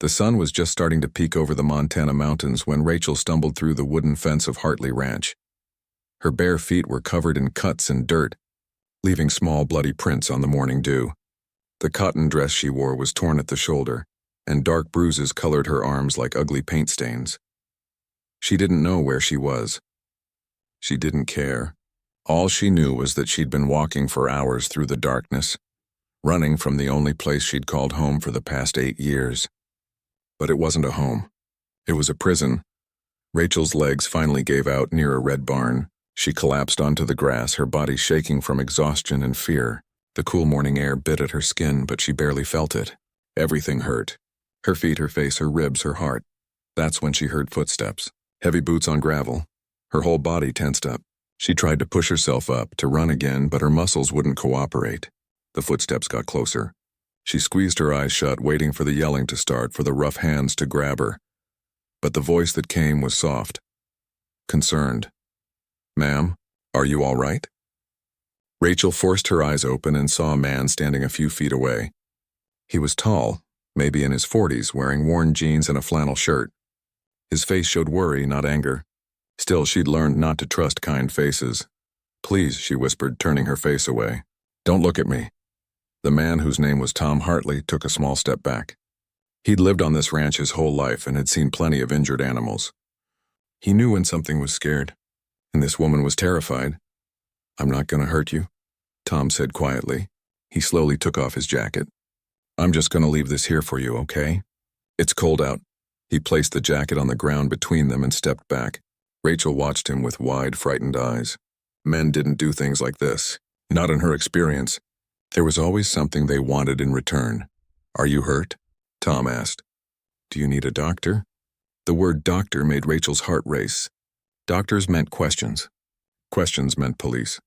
The sun was just starting to peek over the Montana mountains when Rachel stumbled through the wooden fence of Hartley Ranch. Her bare feet were covered in cuts and dirt, leaving small bloody prints on the morning dew. The cotton dress she wore was torn at the shoulder, and dark bruises colored her arms like ugly paint stains. She didn't know where she was. She didn't care. All she knew was that she'd been walking for hours through the darkness, running from the only place she'd called home for the past 8 years. But it wasn't a home. It was a prison. Rachel's legs finally gave out near a red barn. She collapsed onto the grass, her body shaking from exhaustion and fear. The cool morning air bit at her skin, but she barely felt it. Everything hurt. Her feet, her face, her ribs, her heart. That's when she heard footsteps. Heavy boots on gravel. Her whole body tensed up. She tried to push herself up, to run again, but her muscles wouldn't cooperate. The footsteps got closer. She squeezed her eyes shut, waiting for the yelling to start, for the rough hands to grab her. But the voice that came was soft, concerned. "Ma'am, are you all right?" Rachel forced her eyes open and saw a man standing a few feet away. He was tall, maybe in his 40s, wearing worn jeans and a flannel shirt. His face showed worry, not anger. Still, she'd learned not to trust kind faces. "Please," she whispered, turning her face away. "Don't look at me." The man, whose name was Tom Hartley, took a small step back. He'd lived on this ranch his whole life and had seen plenty of injured animals. He knew when something was scared, and this woman was terrified. "I'm not going to hurt you," Tom said quietly. He slowly took off his jacket. "I'm just going to leave this here for you, okay? It's cold out." He placed the jacket on the ground between them and stepped back. Rachel watched him with wide, frightened eyes. Men didn't do things like this. Not in her experience. There was always something they wanted in return. "Are you hurt?" Tom asked. "Do you need a doctor?" The word doctor made Rachel's heart race. Doctors meant questions. Questions meant police.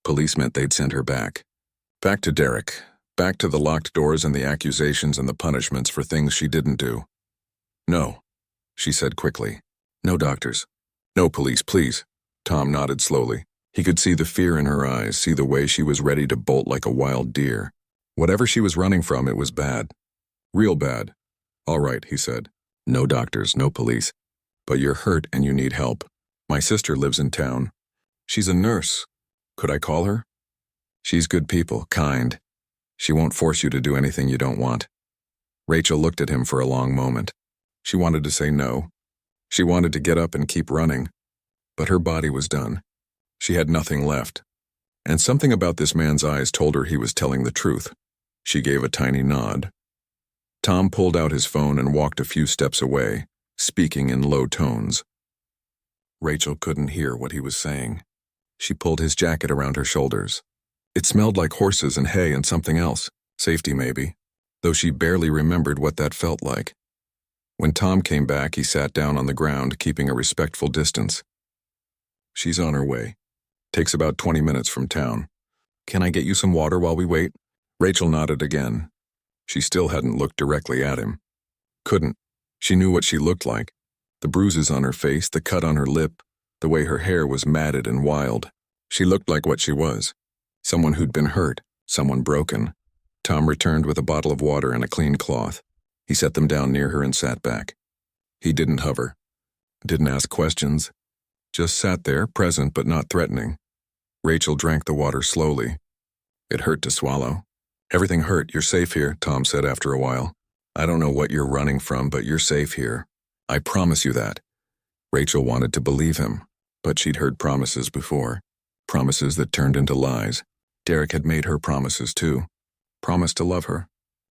Police meant they'd send her back. Back to Derek. Back to the locked doors and the accusations and the punishments for things she didn't do. "No," she said quickly. "No doctors. No police, please." Tom nodded slowly. He could see the fear in her eyes, see the way she was ready to bolt like a wild deer. Whatever she was running from, it was bad. Real bad. "All right," he said. "No doctors, no police. But you're hurt and you need help. My sister lives in town. She's a nurse. Could I call her? She's good people, kind. She won't force you to do anything you don't want." Rachel looked at him for a long moment. She wanted to say no. She wanted to get up and keep running. But her body was done. She had nothing left. And something about this man's eyes told her he was telling the truth. She gave a tiny nod. Tom pulled out his phone and walked a few steps away, speaking in low tones. Rachel couldn't hear what he was saying. She pulled his jacket around her shoulders. It smelled like horses and hay and something else, safety maybe, though she barely remembered what that felt like. When Tom came back, he sat down on the ground, keeping a respectful distance. "She's on her way. Takes about 20 minutes from town. Can I get you some water while we wait?" Rachel nodded again. She still hadn't looked directly at him. Couldn't. She knew what she looked like. The bruises on her face, the cut on her lip, the way her hair was matted and wild. She looked like what she was. Someone who'd been hurt, someone broken. Tom returned with a bottle of water and a clean cloth. He set them down near her and sat back. He didn't hover. Didn't ask questions. Just sat there, present but not threatening. Rachel drank the water slowly. It hurt to swallow. "Everything hurt. You're safe here," Tom said after a while. "I don't know what you're running from, but you're safe here. I promise you that." Rachel wanted to believe him, but she'd heard promises before. Promises that turned into lies. Derek had made her promises too. Promised to love her.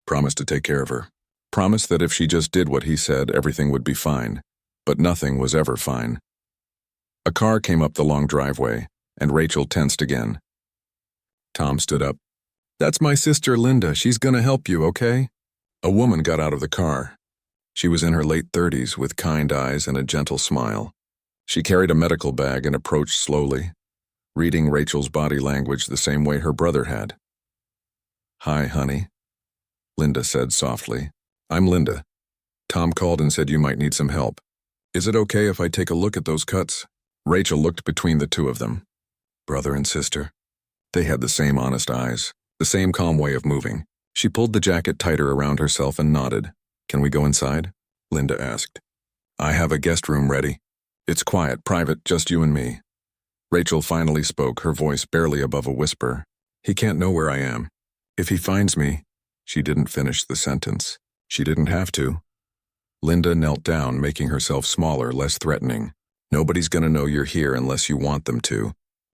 Promised to take care of her. Promised that if she just did what he said, everything would be fine. But nothing was ever fine. A car came up the long driveway, and Rachel tensed again. Tom stood up. "That's my sister Linda. She's gonna help you, okay?" A woman got out of the car. She was in her late 30s with kind eyes and a gentle smile. She carried a medical bag and approached slowly, reading Rachel's body language the same way her brother had. "Hi, honey," Linda said softly. "I'm Linda. Tom called and said you might need some help. Is it okay if I take a look at those cuts?" Rachel looked between the two of them. Brother and sister. They had the same honest eyes, the same calm way of moving. She pulled the jacket tighter around herself and nodded. Can we go inside? Linda asked. I have a guest room ready. It's quiet, private, just you and me. Rachel finally spoke, her voice barely above a whisper. He can't know where I am. If he finds me... She didn't finish the sentence. She didn't have to. Linda knelt down, making herself smaller, less threatening. Nobody's gonna know you're here unless you want them to.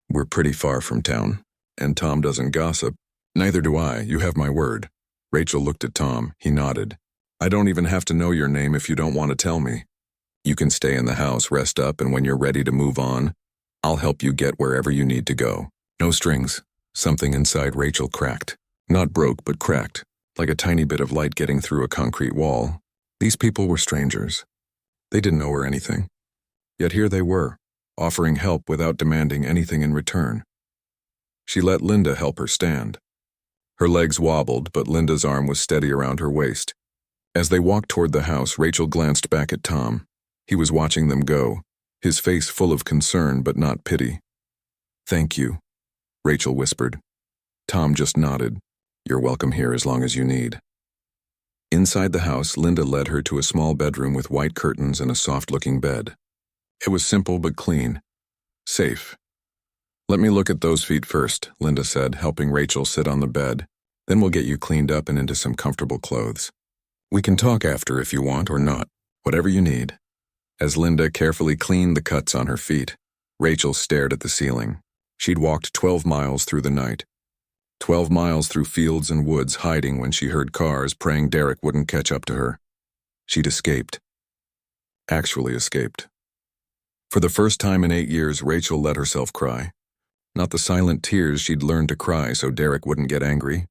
We're pretty far from town. And Tom doesn't gossip. Neither do I, you have my word. Rachel looked at Tom. He nodded. I don't even have to know your name if you don't want to tell me. You can stay in the house, rest up, and when you're ready to move on, I'll help you get wherever you need to go. No strings. Something inside Rachel cracked. Not broke, but cracked, like a tiny bit of light getting through a concrete wall. These people were strangers. They didn't owe her anything. Yet here they were, offering help without demanding anything in return. She let Linda help her stand. Her legs wobbled, but Linda's arm was steady around her waist. As they walked toward the house, Rachel glanced back at Tom. He was watching them go, his face full of concern but not pity. Thank you, Rachel whispered. Tom just nodded. You're welcome here as long as you need. Inside the house, Linda led her to a small bedroom with white curtains and a soft-looking bed. It was simple but clean. Safe. Let me look at those feet first, Linda said, helping Rachel sit on the bed. Then we'll get you cleaned up and into some comfortable clothes. We can talk after if you want or not, whatever you need. As Linda carefully cleaned the cuts on her feet, Rachel stared at the ceiling. She'd walked 12 miles through the night. 12 miles through fields and woods, hiding when she heard cars, praying Derek wouldn't catch up to her. She'd escaped. Actually escaped. For the first time in 8 years, Rachel let herself cry. Not the silent tears she'd learned to cry so Derek wouldn't get angry.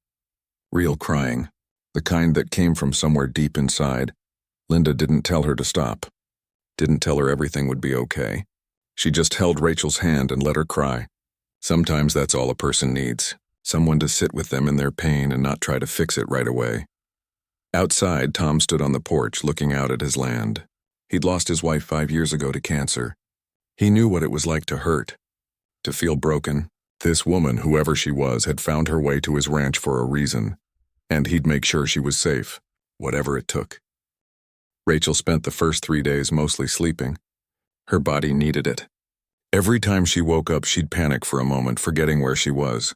Real crying. The kind that came from somewhere deep inside. Linda didn't tell her to stop. Didn't tell her everything would be okay. She just held Rachel's hand and let her cry. Sometimes that's all a person needs. Someone to sit with them in their pain and not try to fix it right away. Outside, Tom stood on the porch looking out at his land. He'd lost his wife 5 years ago to cancer. He knew what it was like to hurt, to feel broken. This woman, whoever she was, had found her way to his ranch for a reason, and he'd make sure she was safe, whatever it took. Rachel spent the first 3 days mostly sleeping. Her body needed it. Every time she woke up, she'd panic for a moment, forgetting where she was.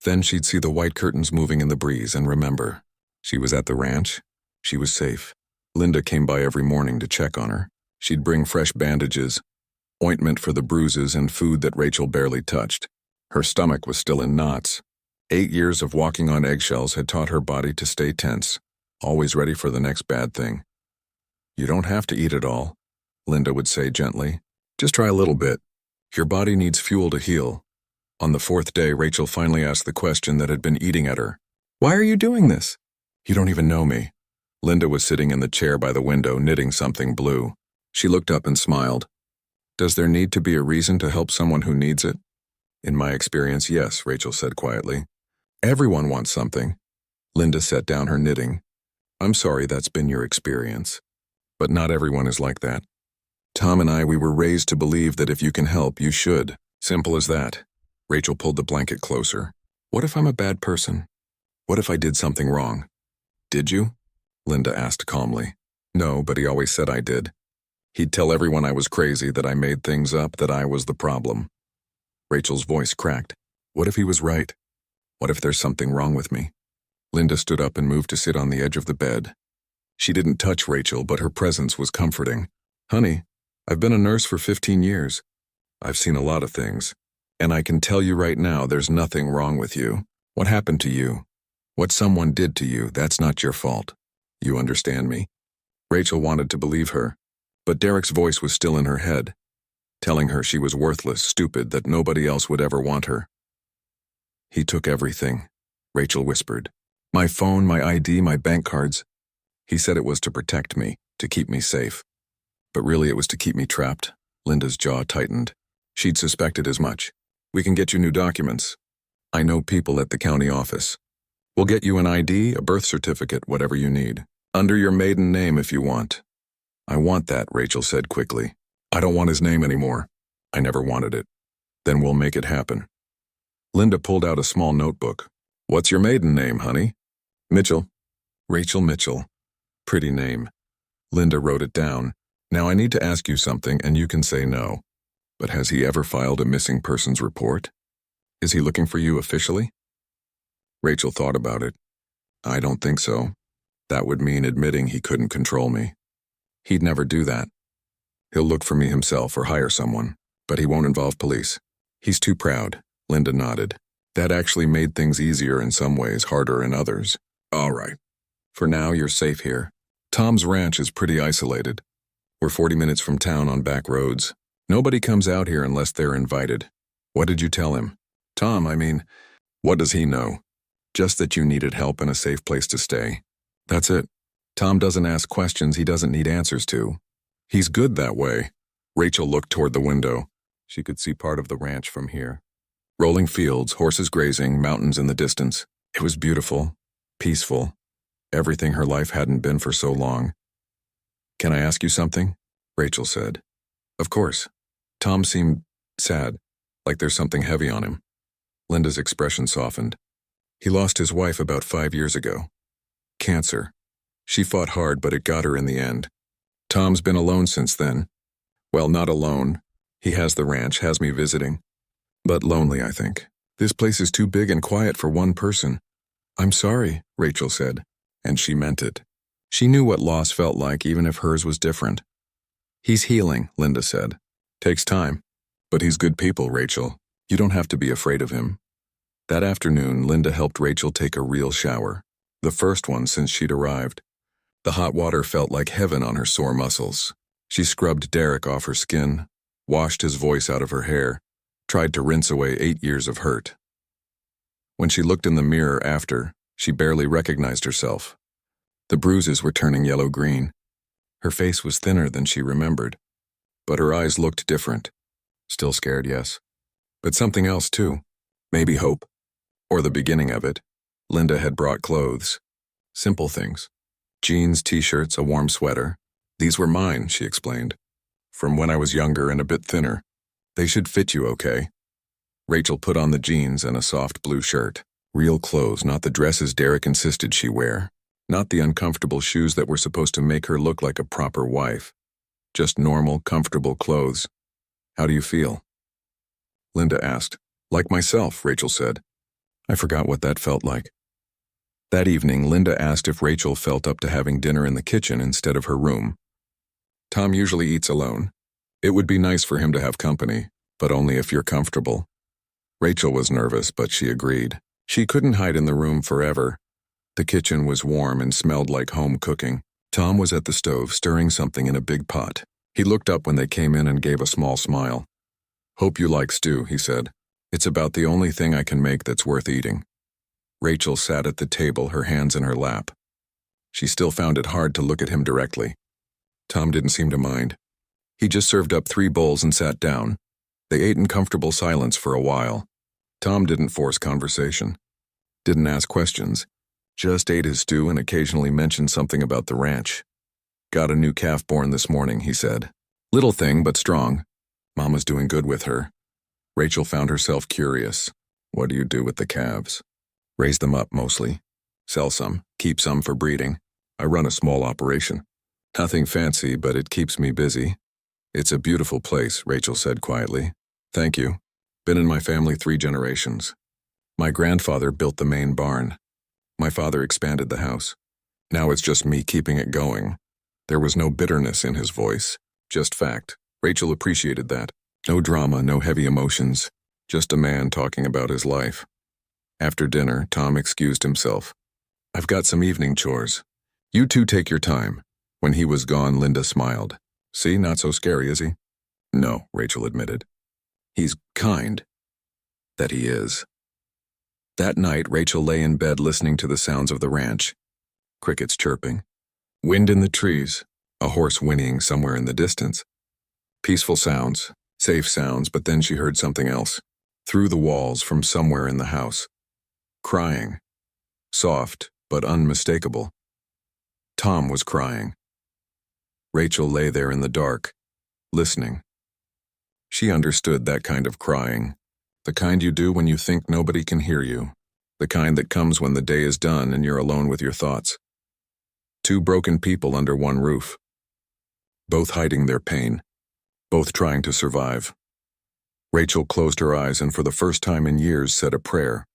Then she'd see the white curtains moving in the breeze and remember. She was at the ranch. She was safe. Linda came by every morning to check on her. She'd bring fresh bandages, ointment for the bruises, and food that Rachel barely touched. Her stomach was still in knots. 8 years of walking on eggshells had taught her body to stay tense, always ready for the next bad thing. You don't have to eat it all, Linda would say gently. Just try a little bit. Your body needs fuel to heal. On the 4th day, Rachel finally asked the question that had been eating at her. Why are you doing this? You don't even know me. Linda was sitting in the chair by the window, knitting something blue. She looked up and smiled. Does there need to be a reason to help someone who needs it? In my experience, yes, Rachel said quietly. Everyone wants something. Linda set down her knitting. I'm sorry that's been your experience. But not everyone is like that. Tom and we were raised to believe that if you can help, you should. Simple as that. Rachel pulled the blanket closer. What if I'm a bad person? What if I did something wrong? Did you? Linda asked calmly. No, but he always said I did. He'd tell everyone I was crazy, that I made things up, that I was the problem. Rachel's voice cracked. What if he was right? What if there's something wrong with me? Linda stood up and moved to sit on the edge of the bed. She didn't touch Rachel, but her presence was comforting. Honey, I've been a nurse for 15 years. I've seen a lot of things. And I can tell you right now, there's nothing wrong with you. What happened to you? What someone did to you, that's not your fault. You understand me? Rachel wanted to believe her, but Derek's voice was still in her head, telling her she was worthless, stupid, that nobody else would ever want her. He took everything, Rachel whispered. My phone, my ID, my bank cards. He said it was to protect me, to keep me safe. But really it was to keep me trapped. Linda's jaw tightened. She'd suspected as much. We can get you new documents. I know people at the county office. We'll get you an ID, a birth certificate, whatever you need. Under your maiden name if you want. I want that, Rachel said quickly. I don't want his name anymore. I never wanted it. Then we'll make it happen. Linda pulled out a small notebook. What's your maiden name, honey? Mitchell. Rachel Mitchell. Pretty name. Linda wrote it down. Now I need to ask you something and you can say no. But has he ever filed a missing persons report? Is he looking for you officially? Rachel thought about it. I don't think so. That would mean admitting he couldn't control me. He'd never do that. He'll look for me himself or hire someone, but he won't involve police. He's too proud. Linda nodded. That actually made things easier in some ways, harder in others. All right. For now, you're safe here. Tom's ranch is pretty isolated. We're 40 minutes from town on back roads. Nobody comes out here unless they're invited. What did you tell him? Tom, what does he know? Just that you needed help and a safe place to stay. That's it. Tom doesn't ask questions he doesn't need answers to. He's good that way. Rachel looked toward the window. She could see part of the ranch from here. Rolling fields, horses grazing, mountains in the distance. It was beautiful, peaceful. Everything her life hadn't been for so long. Can I ask you something? Rachel said. Of course. Tom seemed sad, like there's something heavy on him. Linda's expression softened. He lost his wife about 5 years ago. Cancer. She fought hard, but it got her in the end. Tom's been alone since then. Well, not alone. He has the ranch, has me visiting. But lonely, I think. This place is too big and quiet for one person. I'm sorry, Rachel said, and she meant it. She knew what loss felt like, even if hers was different. He's healing, Linda said. Takes time. But he's good people, Rachel. You don't have to be afraid of him. That afternoon, Linda helped Rachel take a real shower. The first one since she'd arrived. The hot water felt like heaven on her sore muscles. She scrubbed Derek off her skin, washed his voice out of her hair, tried to rinse away 8 years of hurt. When she looked in the mirror after, she barely recognized herself. The bruises were turning yellow-green. Her face was thinner than she remembered, but her eyes looked different. Still scared, yes. But something else, too. Maybe hope. Or the beginning of it. Linda had brought clothes. Simple things. Jeans, t-shirts, a warm sweater. These were mine, she explained. From when I was younger and a bit thinner. They should fit you okay. Rachel put on the jeans and a soft blue shirt. Real clothes, not the dresses Derek insisted she wear. Not the uncomfortable shoes that were supposed to make her look like a proper wife. Just normal, comfortable clothes. How do you feel? Linda asked. Like myself, Rachel said. I forgot what that felt like. That evening, Linda asked if Rachel felt up to having dinner in the kitchen instead of her room. Tom usually eats alone. It would be nice for him to have company, but only if you're comfortable. Rachel was nervous, but she agreed. She couldn't hide in the room forever. The kitchen was warm and smelled like home cooking. Tom was at the stove stirring something in a big pot. He looked up when they came in and gave a small smile. Hope you like stew, he said. It's about the only thing I can make that's worth eating. Rachel sat at the table, her hands in her lap. She still found it hard to look at him directly. Tom didn't seem to mind. He just served up 3 bowls and sat down. They ate in comfortable silence for a while. Tom didn't force conversation. Didn't ask questions. Just ate his stew and occasionally mentioned something about the ranch. Got a new calf born this morning, he said. Little thing, but strong. Mama's doing good with her. Rachel found herself curious. What do you do with the calves? Raise them up, mostly. Sell some, keep some for breeding. I run a small operation. Nothing fancy, but it keeps me busy. It's a beautiful place, Rachel said quietly. Thank you. Been in my family 3 generations. My grandfather built the main barn. My father expanded the house. Now it's just me keeping it going. There was no bitterness in his voice, just fact. Rachel appreciated that. No drama, no heavy emotions, just a man talking about his life. After dinner, Tom excused himself. I've got some evening chores. You two take your time. When he was gone, Linda smiled. See, not so scary, is he? No, Rachel admitted. He's kind. That he is. That night, Rachel lay in bed listening to the sounds of the ranch. Crickets chirping. Wind in the trees. A horse whinnying somewhere in the distance. Peaceful sounds, safe sounds, but then she heard something else. Through the walls from somewhere in the house. Crying. Soft, but unmistakable. Tom was crying. Rachel lay there in the dark, listening. She understood that kind of crying. The kind you do when you think nobody can hear you. The kind that comes when the day is done and you're alone with your thoughts. Two broken people under one roof, both hiding their pain, both trying to survive. Rachel closed her eyes and for the first time in years said a prayer.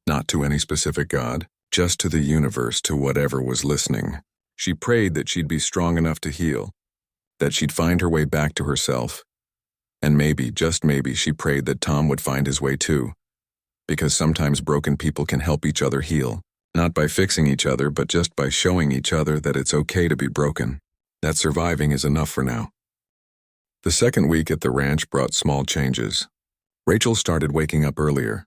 Not to any specific God, just to the universe, to whatever was listening. She prayed that she'd be strong enough to heal, that she'd find her way back to herself. And maybe, just maybe, she prayed that Tom would find his way too. Because sometimes broken people can help each other heal, not by fixing each other, but just by showing each other that it's okay to be broken, that surviving is enough for now. The second week at the ranch brought small changes. Rachel started waking up earlier,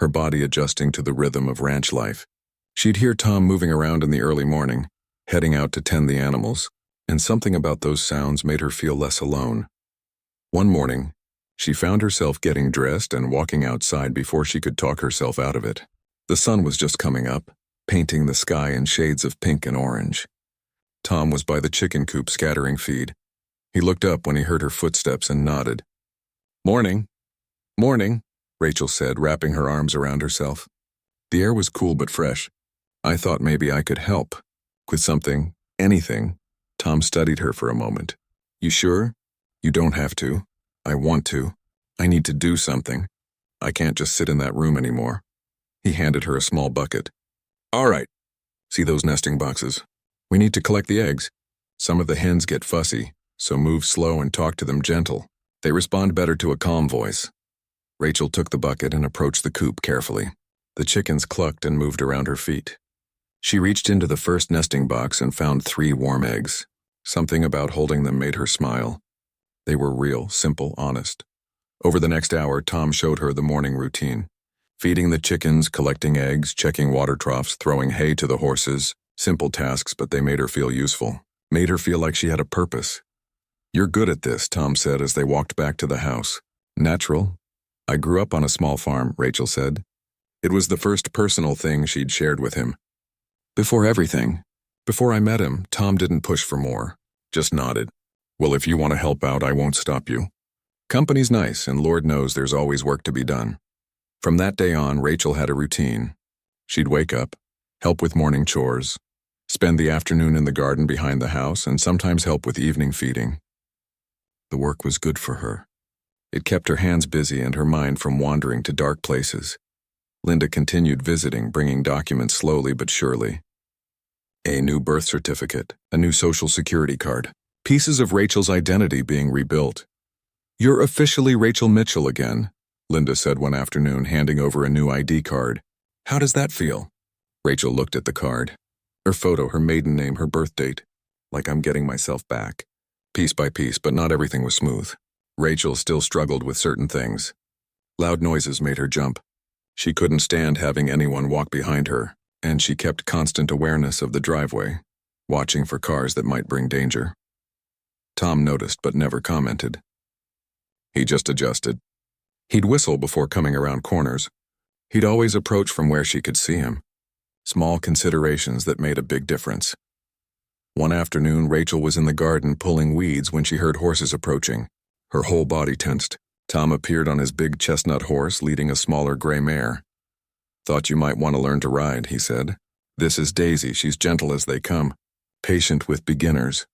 her body adjusting to the rhythm of ranch life. She'd hear Tom moving around in the early morning, heading out to tend the animals, and something about those sounds made her feel less alone. One morning, she found herself getting dressed and walking outside before she could talk herself out of it. The sun was just coming up, painting the sky in shades of pink and orange. Tom was by the chicken coop scattering feed. He looked up when he heard her footsteps and nodded. "Morning. Morning," Rachel said, wrapping her arms around herself. The air was cool but fresh. "I thought maybe I could help. With something, anything." Tom studied her for a moment. "You sure? You don't have to. I want to. I need to do something. I can't just sit in that room anymore." He handed her a small bucket. "All right. See those nesting boxes? We need to collect the eggs. Some of the hens get fussy, so move slow and talk to them gentle. They respond better to a calm voice." Rachel took the bucket and approached the coop carefully. The chickens clucked and moved around her feet. She reached into the first nesting box and found 3 warm eggs. Something about holding them made her smile. They were real, simple, honest. Over the next hour, Tom showed her the morning routine. Feeding the chickens, collecting eggs, checking water troughs, throwing hay to the horses. Simple tasks, but they made her feel useful. Made her feel like she had a purpose. "You're good at this," Tom said as they walked back to the house. "Natural. I grew up on a small farm," Rachel said. It was the first personal thing she'd shared with him. Before everything, before I met him, Tom didn't push for more, just nodded. "Well, if you want to help out, I won't stop you. Company's nice, and Lord knows there's always work to be done." From that day on, Rachel had a routine. She'd wake up, help with morning chores, spend the afternoon in the garden behind the house, and sometimes help with evening feeding. The work was good for her. It kept her hands busy and her mind from wandering to dark places. Linda continued visiting, bringing documents slowly but surely. A new birth certificate, a new social security card, pieces of Rachel's identity being rebuilt. "You're officially Rachel Mitchell again," Linda said one afternoon, handing over a new ID card. "How does that feel?" Rachel looked at the card. Her photo, her maiden name, her birth date. "Like I'm getting myself back." Piece by piece, but not everything was smooth. Rachel still struggled with certain things. Loud noises made her jump. She couldn't stand having anyone walk behind her, and she kept constant awareness of the driveway, watching for cars that might bring danger. Tom noticed but never commented. He just adjusted. He'd whistle before coming around corners. He'd always approach from where she could see him. Small considerations that made a big difference. One afternoon, Rachel was in the garden pulling weeds when she heard horses approaching. Her whole body tensed. Tom appeared on his big chestnut horse, leading a smaller gray mare. "Thought you might want to learn to ride," he said. "This is Daisy. She's gentle as they come. Patient with beginners."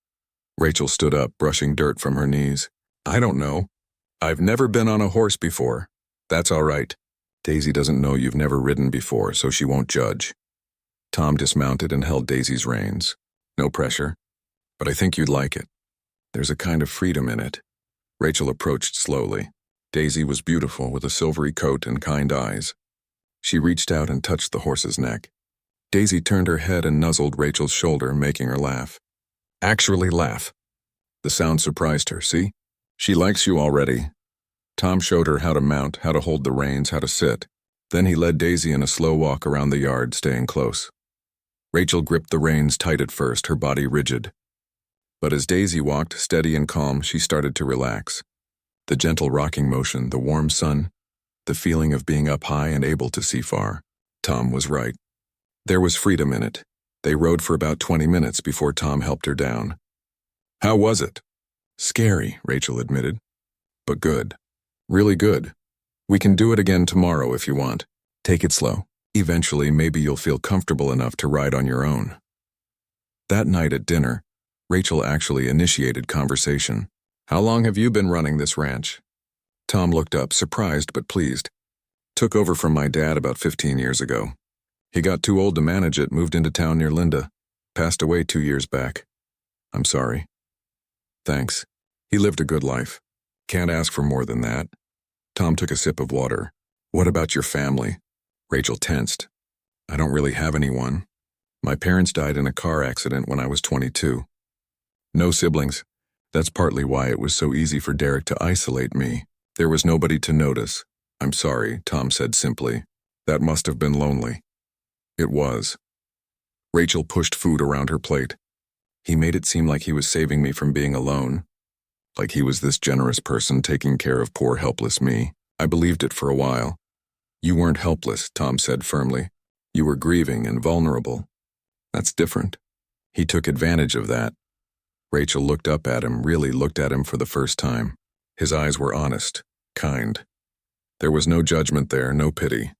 Rachel stood up, brushing dirt from her knees. "I don't know. I've never been on a horse before. That's all right. Daisy doesn't know you've never ridden before, so she won't judge." Tom dismounted and held Daisy's reins. "No pressure, but I think you'd like it. There's a kind of freedom in it." Rachel approached slowly. Daisy was beautiful, with a silvery coat and kind eyes. She reached out and touched the horse's neck. Daisy turned her head and nuzzled Rachel's shoulder, making her laugh. Actually laugh. The sound surprised her, see? She likes you already. Tom showed her how to mount, how to hold the reins, how to sit. Then he led Daisy in a slow walk around the yard, staying close. Rachel gripped the reins tight at first, her body rigid. But as Daisy walked, steady and calm, she started to relax. The gentle rocking motion, the warm sun, the feeling of being up high and able to see far. Tom was right. There was freedom in it. They rode for about 20 minutes before Tom helped her down. "How was it?" "Scary," Rachel admitted. "But good. Really good. We can do it again tomorrow if you want. Take it slow. Eventually, maybe you'll feel comfortable enough to ride on your own." That night at dinner, Rachel actually initiated conversation. "How long have you been running this ranch?" Tom looked up, surprised but pleased. "Took over from my dad about 15 years ago. He got too old to manage it, moved into town near Linda. Passed away 2 years back. I'm sorry." "Thanks. He lived a good life. Can't ask for more than that." Tom took a sip of water. "What about your family?" Rachel tensed. "I don't really have anyone. My parents died in a car accident when I was 22. No siblings. That's partly why it was so easy for Derek to isolate me. There was nobody to notice." "I'm sorry," Tom said simply. "That must have been lonely." It was. Rachel pushed food around her plate. "He made it seem like he was saving me from being alone. Like he was this generous person taking care of poor helpless me. I believed it for a while." "You weren't helpless," Tom said firmly. "You were grieving and vulnerable. That's different. He took advantage of that." Rachel looked up at him, really looked at him for the first time. His eyes were honest, kind. There was no judgment there, no pity.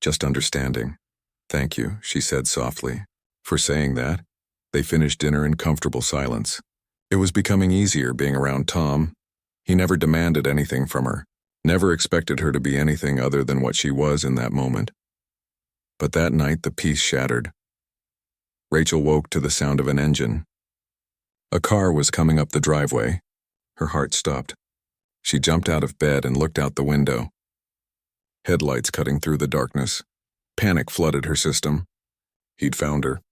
Just understanding. "Thank you," she said softly, "for saying that." They finished dinner in comfortable silence. It was becoming easier being around Tom. He never demanded anything from her, never expected her to be anything other than what she was in that moment. But that night the peace shattered. Rachel woke to the sound of an engine. A car was coming up the driveway. Her heart stopped. She jumped out of bed and looked out the window. Headlights cutting through the darkness. Panic flooded her system. He'd found her.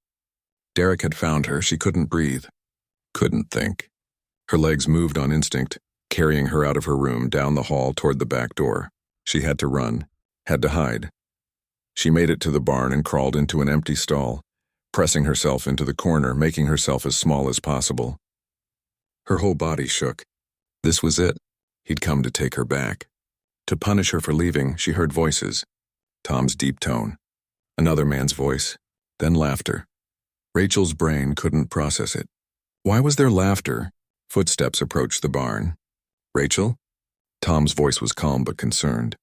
Derek had found her. She couldn't breathe. Couldn't think. Her legs moved on instinct, carrying her out of her room, down the hall toward the back door. She had to run. Had to hide. She made it to the barn and crawled into an empty stall, pressing herself into the corner, making herself as small as possible. Her whole body shook. This was it. He'd come to take her back. To punish her for leaving, she heard voices. Tom's deep tone. Another man's voice. Then laughter. Rachel's brain couldn't process it. Why was there laughter? Footsteps approached the barn. "Rachel?" Tom's voice was calm but concerned.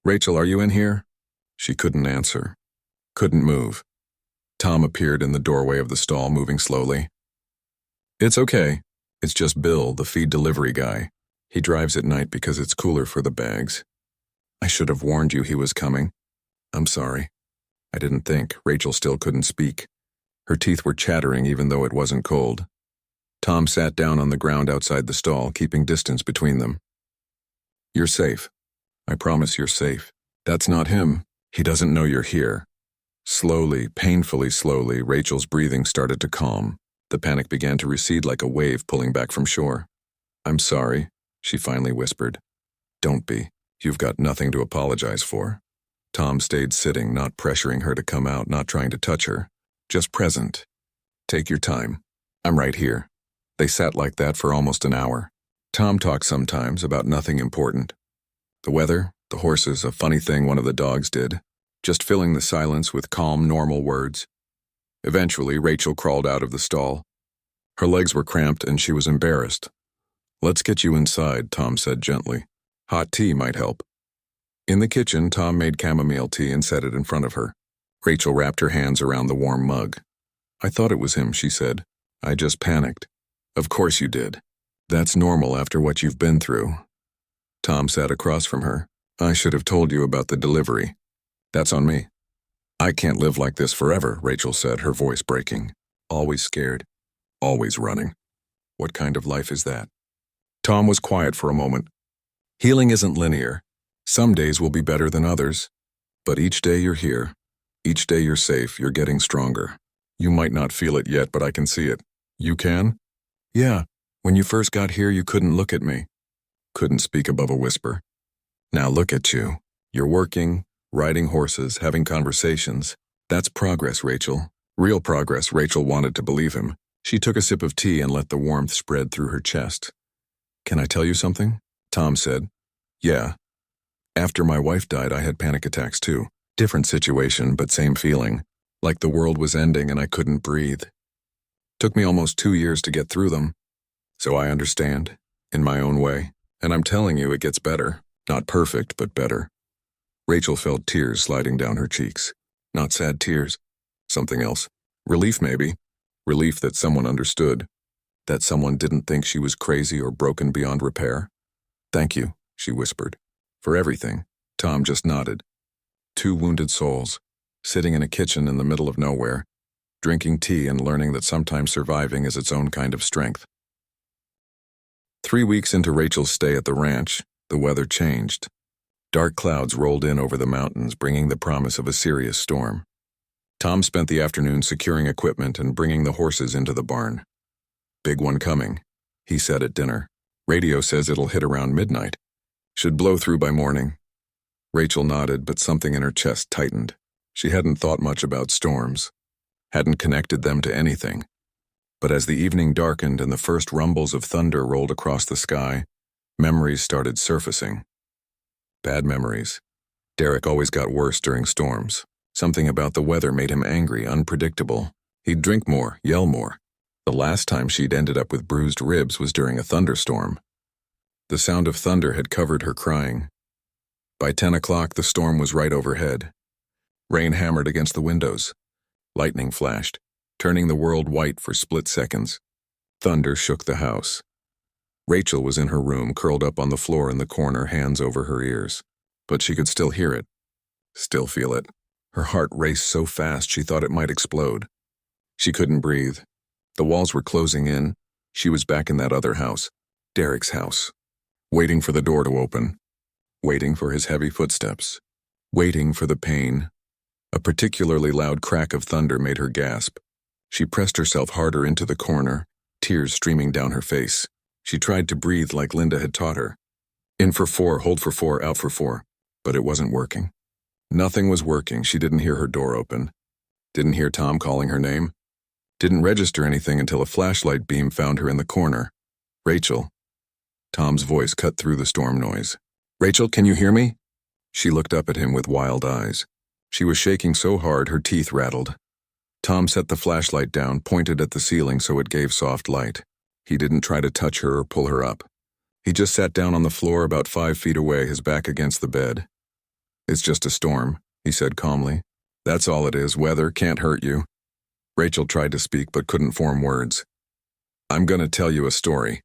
"Rachel, are you in here?" She couldn't answer. Couldn't move. Tom appeared in the doorway of the stall, moving slowly. "It's okay. It's just Bill, the feed delivery guy. He drives at night because it's cooler for the bags. I should have warned you he was coming. I'm sorry." "I didn't think." Rachel still couldn't speak. Her teeth were chattering even though it wasn't cold. Tom sat down on the ground outside the stall, keeping distance between them. "You're safe. I promise you're safe. That's not him. He doesn't know you're here." Slowly, painfully slowly, Rachel's breathing started to calm. The panic began to recede like a wave pulling back from shore. "I'm sorry," she finally whispered. "Don't be. You've got nothing to apologize for." Tom stayed sitting, not pressuring her to come out, not trying to touch her. Just present. "Take your time. I'm right here." They sat like that for almost an hour. Tom talked sometimes about nothing important. The weather, the horses, a funny thing one of the dogs did. Just filling the silence with calm, normal words. Eventually, Rachel crawled out of the stall. Her legs were cramped and she was embarrassed. "Let's get you inside," Tom said gently. "Hot tea might help." In the kitchen, Tom made chamomile tea and set it in front of her. Rachel wrapped her hands around the warm mug. "I thought it was him," she said. "I just panicked." "Of course you did. That's normal after what you've been through." Tom sat across from her. "I should have told you about the delivery. That's on me." "I can't live like this forever," Rachel said, her voice breaking. "Always scared. Always running. What kind of life is that?" Tom was quiet for a moment. "Healing isn't linear. Some days will be better than others. But each day you're here. Each day you're safe, you're getting stronger. You might not feel it yet, but I can see it." "You can?" "Yeah. When you first got here, you couldn't look at me." Couldn't speak above a whisper. "Now look at you. You're working, riding horses, having conversations. That's progress, Rachel. Real progress." Rachel wanted to believe him. She took a sip of tea and let the warmth spread through her chest. "Can I tell you something?" Tom said. "Yeah. After my wife died, I had panic attacks too. Different situation, but same feeling. Like the world was ending and I couldn't breathe. Took me almost 2 years to get through them. So I understand, in my own way. And I'm telling you, it gets better. Not perfect, but better." Rachel felt tears sliding down her cheeks. Not sad tears. Something else. Relief, maybe. relief that someone understood, that someone didn't think she was crazy or broken beyond repair. "Thank you," she whispered. "For everything." Tom just nodded. Two wounded souls, sitting in a kitchen in the middle of nowhere, drinking tea and learning that sometimes surviving is its own kind of strength. 3 weeks into Rachel's stay at the ranch, the weather changed. Dark clouds rolled in over the mountains, bringing the promise of a serious storm. Tom spent the afternoon securing equipment and bringing the horses into the barn. "Big one coming," he said at dinner. "Radio says it'll hit around midnight. Should blow through by morning." Rachel nodded, but something in her chest tightened. She hadn't thought much about storms, hadn't connected them to anything. But as the evening darkened and the first rumbles of thunder rolled across the sky, memories started surfacing. Bad memories. Derek always got worse during storms. Something about the weather made him angry, unpredictable. He'd drink more, yell more. The last time she'd ended up with bruised ribs was during a thunderstorm. The sound of thunder had covered her crying. By 10 o'clock, the storm was right overhead. Rain hammered against the windows. Lightning flashed, turning the world white for split seconds. Thunder shook the house. Rachel was in her room, curled up on the floor in the corner, hands over her ears. But she could still hear it, still feel it. Her heart raced so fast she thought it might explode. She couldn't breathe. The walls were closing in. She was back in that other house, Derek's house, waiting for the door to open, waiting for his heavy footsteps, waiting for the pain. A particularly loud crack of thunder made her gasp. She pressed herself harder into the corner, tears streaming down her face. She tried to breathe like Linda had taught her. In for 4, hold for 4, out for 4. But it wasn't working. Nothing was working. She didn't hear her door open. Didn't hear Tom calling her name. Didn't register anything until a flashlight beam found her in the corner. "Rachel." Tom's voice cut through the storm noise. "Rachel, can you hear me?" She looked up at him with wild eyes. She was shaking so hard her teeth rattled. Tom set the flashlight down, pointed at the ceiling so it gave soft light. He didn't try to touch her or pull her up. He just sat down on the floor about 5 feet away, his back against the bed. "It's just a storm," he said calmly. "That's all it is. Weather can't hurt you." Rachel tried to speak but couldn't form words. "I'm gonna tell you a story,"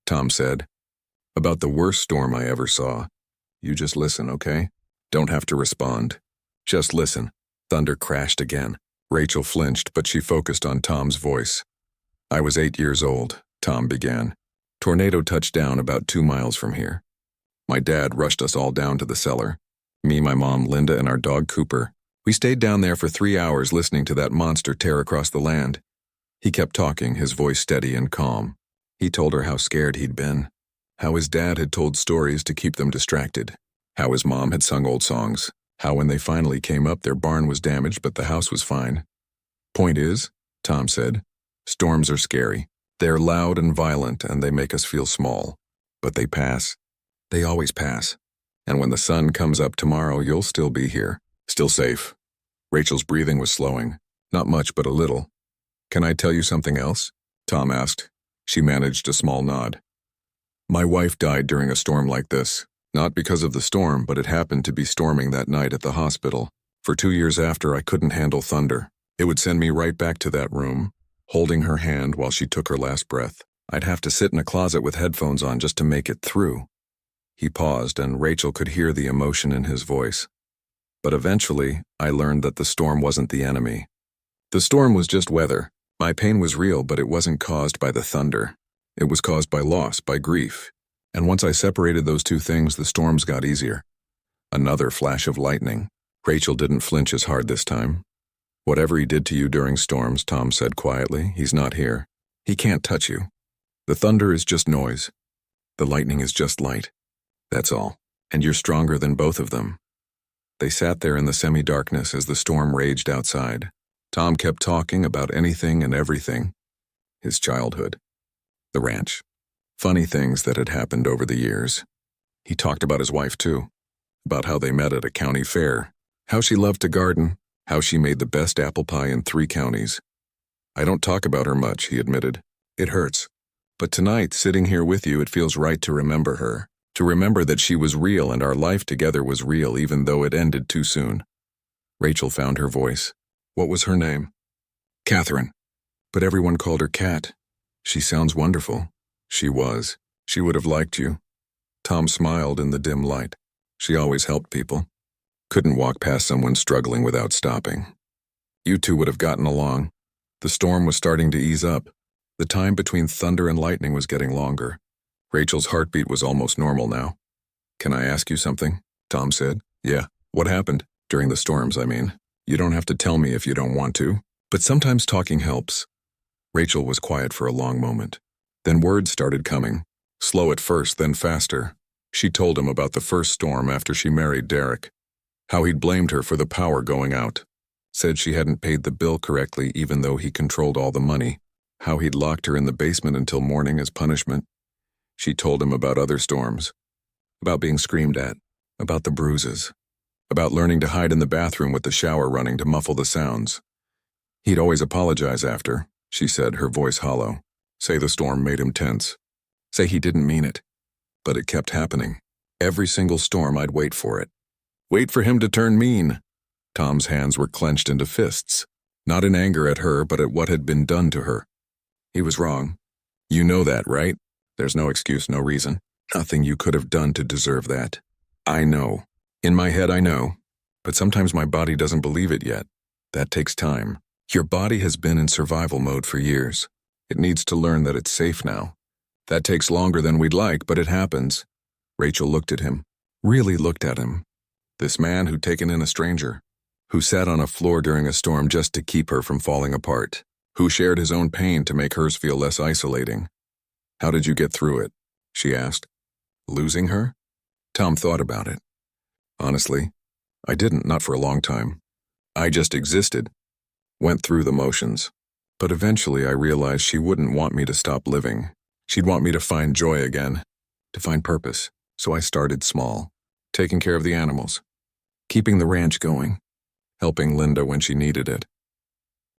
Tom said, "about the worst storm I ever saw. You just listen, okay? Don't have to respond. Just listen." Thunder crashed again. Rachel flinched, but she focused on Tom's voice. "I was 8 years old," Tom began. "Tornado touched down about 2 miles from here. My dad rushed us all down to the cellar. Me, my mom, Linda, and our dog Cooper. We stayed down there for 3 hours listening to that monster tear across the land." He kept talking, his voice steady and calm. He told her how scared he'd been, how his dad had told stories to keep them distracted, how his mom had sung old songs, how when they finally came up their barn was damaged but the house was fine. "Point is," Tom said, "storms are scary. They're loud and violent and they make us feel small. But they pass. They always pass. And when the sun comes up tomorrow, you'll still be here, still safe." Rachel's breathing was slowing, not much but a little. "Can I tell you something else?" Tom asked. She managed a small nod. "My wife died during a storm like this. Not because of the storm, but it happened to be storming that night at the hospital. For 2 years after, I couldn't handle thunder. It would send me right back to that room, holding her hand while she took her last breath. I'd have to sit in a closet with headphones on just to make it through." He paused, and Rachel could hear the emotion in his voice. "But eventually, I learned that the storm wasn't the enemy. The storm was just weather. My pain was real, but it wasn't caused by the thunder. It was caused by loss, by grief. And once I separated those two things, the storms got easier." Another flash of lightning. Rachel didn't flinch as hard this time. "Whatever he did to you during storms," Tom said quietly, "he's not here. He can't touch you. The thunder is just noise. The lightning is just light. That's all. And you're stronger than both of them." They sat there in the semi-darkness as the storm raged outside. Tom kept talking about anything and everything. His childhood. The ranch. Funny things that had happened over the years. He talked about his wife, too. About how they met at a county fair. How she loved to garden. How she made the best apple pie in 3 counties. "I don't talk about her much," he admitted. "It hurts. But tonight, sitting here with you, it feels right to remember her. To remember that she was real and our life together was real even though it ended too soon." Rachel found her voice. "What was her name?" "Catherine." But everyone called her Cat. She sounds wonderful. She was. She would have liked you. Tom smiled in the dim light. She always helped people. Couldn't walk past someone struggling without stopping. You two would have gotten along. The storm was starting to ease up. The time between thunder and lightning was getting longer. Rachel's heartbeat was almost normal now. "Can I ask you something?" Tom said. "Yeah. What happened? During the storms, I mean. You don't have to tell me if you don't want to, but sometimes talking helps." Rachel was quiet for a long moment. Then words started coming. Slow at first, then faster. She told him about the first storm after she married Derek. How he'd blamed her for the power going out. Said she hadn't paid the bill correctly even though he controlled all the money. How he'd locked her in the basement until morning as punishment. She told him about other storms. About being screamed at. About the bruises. About learning to hide in the bathroom with the shower running to muffle the sounds. He'd always apologize after, she said, her voice hollow. Say the storm made him tense. Say he didn't mean it. But it kept happening. Every single storm I'd wait for it. Wait for him to turn mean. Tom's hands were clenched into fists. Not in anger at her, but at what had been done to her. He was wrong. You know that, right? There's no excuse, no reason. Nothing you could have done to deserve that. I know. In my head, I know. But sometimes my body doesn't believe it yet. That takes time. Your body has been in survival mode for years. It needs to learn that it's safe now. That takes longer than we'd like, but it happens. Rachel looked at him. Really looked at him. This man who'd taken in a stranger. Who sat on a floor during a storm just to keep her from falling apart. Who shared his own pain to make hers feel less isolating. How did you get through it? She asked. Losing her? Tom thought about it. Honestly, I didn't, not for a long time. I just existed. Went through the motions. But eventually I realized she wouldn't want me to stop living. She'd want me to find joy again. To find purpose. So I started small. Taking care of the animals. Keeping the ranch going. Helping Linda when she needed it.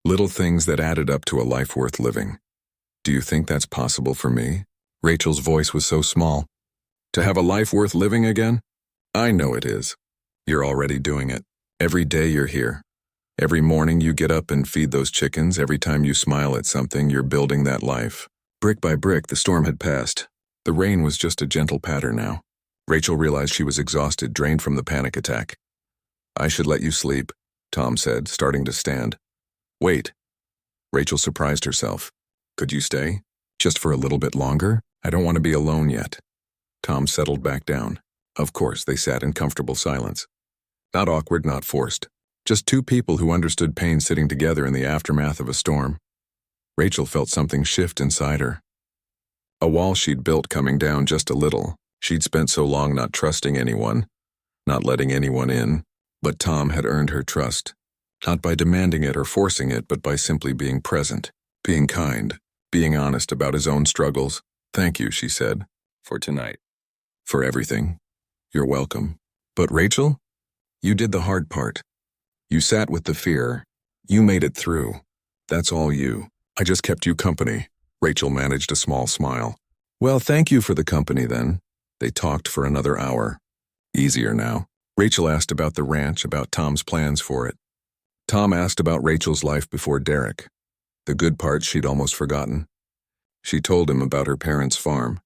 Little things that added up to a life worth living. Do you think that's possible for me? Rachel's voice was so small. To have a life worth living again? I know it is. You're already doing it. Every day you're here. Every morning you get up and feed those chickens. Every time you smile at something, you're building that life. Brick by brick, the storm had passed. The rain was just a gentle patter now. Rachel realized she was exhausted, drained from the panic attack. I should let you sleep, Tom said, starting to stand. Wait. Rachel surprised herself. Could you stay? Just for a little bit longer? I don't want to be alone yet. Tom settled back down. Of course, they sat in comfortable silence. Not awkward, not forced. Just two people who understood pain sitting together in the aftermath of a storm. Rachel felt something shift inside her. A wall she'd built coming down just a little. She'd spent so long not trusting anyone, not letting anyone in. But Tom had earned her trust. Not by demanding it or forcing it, but by simply being present, being kind, being honest about his own struggles. Thank you, she said, for tonight. For everything. You're welcome. But Rachel, you did the hard part. You sat with the fear. You made it through. That's all you. I just kept you company. Rachel managed a small smile. Well, thank you for the company then. They talked for another hour. Easier now. Rachel asked about the ranch, about Tom's plans for it. Tom asked about Rachel's life before Derek. The good parts she'd almost forgotten. She told him about her parents' farm.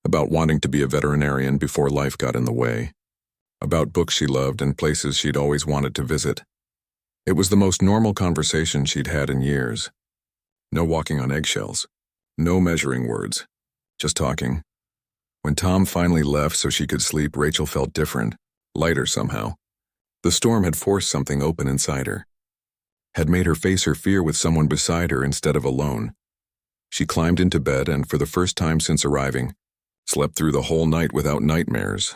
About wanting to be a veterinarian before life got in the way. About books she loved and places she'd always wanted to visit. It was the most normal conversation she'd had in years. No walking on eggshells. No measuring words. Just talking. When Tom finally left so she could sleep, Rachel felt different, lighter somehow. The storm had forced something open inside her. Had made her face her fear with someone beside her instead of alone. She climbed into bed and, for the first time since arriving, slept through the whole night without nightmares.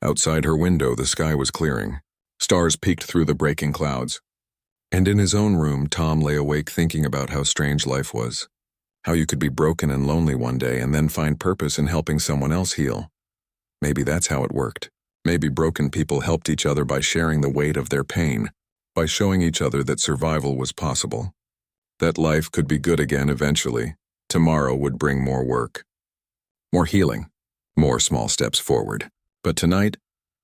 Outside her window, the sky was clearing. Stars peeked through the breaking clouds. And in his own room, Tom lay awake thinking about how strange life was. How you could be broken and lonely one day and then find purpose in helping someone else heal. Maybe that's how it worked. Maybe broken people helped each other by sharing the weight of their pain, by showing each other that survival was possible. That life could be good again eventually. Tomorrow would bring more work. More healing. More small steps forward. But tonight,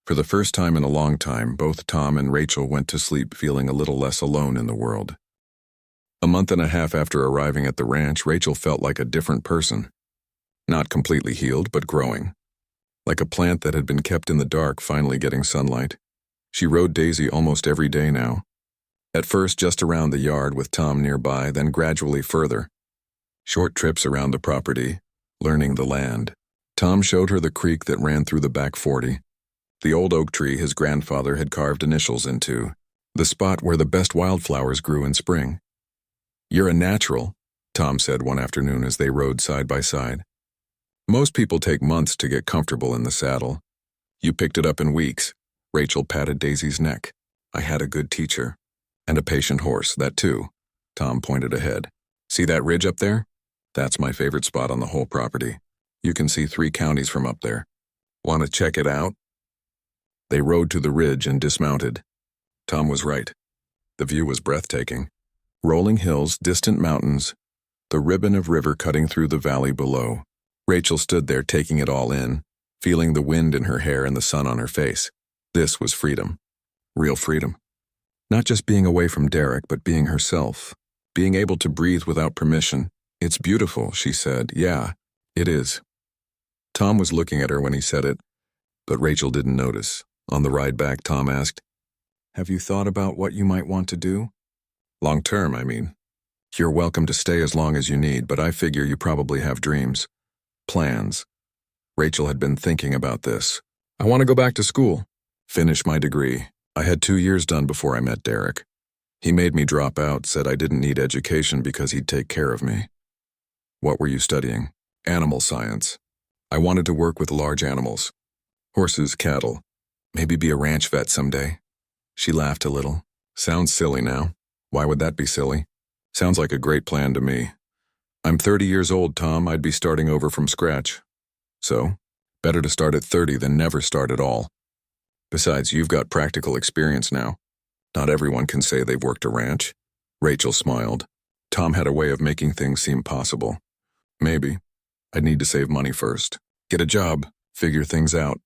for the first time in a long time, both Tom and Rachel went to sleep feeling a little less alone in the world. A month and a half after arriving at the ranch, Rachel felt like a different person. Not completely healed, but growing. Like a plant that had been kept in the dark finally getting sunlight. She rode Daisy almost every day now. At first just around the yard with Tom nearby, then gradually further. Short trips around the property, learning the land. Tom showed her the creek that ran through the back 40. The old oak tree his grandfather had carved initials into. The spot where the best wildflowers grew in spring. "You're a natural," Tom said one afternoon as they rode side by side. "Most people take months to get comfortable in the saddle. You picked it up in weeks." Rachel patted Daisy's neck. "I had a good teacher. And a patient horse, that too." Tom pointed ahead. "See that ridge up there? That's my favorite spot on the whole property. You can see 3 counties from up there. Want to check it out?" They rode to the ridge and dismounted. Tom was right. The view was breathtaking. Rolling hills, distant mountains, the ribbon of river cutting through the valley below. Rachel stood there taking it all in, feeling the wind in her hair and the sun on her face. This was freedom. Real freedom. Not just being away from Derek, but being herself. Being able to breathe without permission. "It's beautiful," she said. "Yeah, it is." Tom was looking at her when he said it, but Rachel didn't notice. On the ride back, Tom asked, "Have you thought about what you might want to do? Long term, I mean. You're welcome to stay as long as you need, but I figure you probably have dreams. Plans." Rachel had been thinking about this. "I want to go back to school. Finish my degree. I had 2 years done before I met Derek. He made me drop out, said I didn't need education because he'd take care of me." "What were you studying?" "Animal science. I wanted to work with large animals. Horses, cattle. Maybe be a ranch vet someday." She laughed a little. "Sounds silly now. Why would that be silly? Sounds like a great plan to me. I'm 30 years old, Tom. I'd be starting over from scratch. So, better to start at 30 than never start at all. Besides, you've got practical experience now. Not everyone can say they've worked a ranch." Rachel smiled. Tom had a way of making things seem possible. "Maybe. I'd need to save money first. Get a job. Figure things out.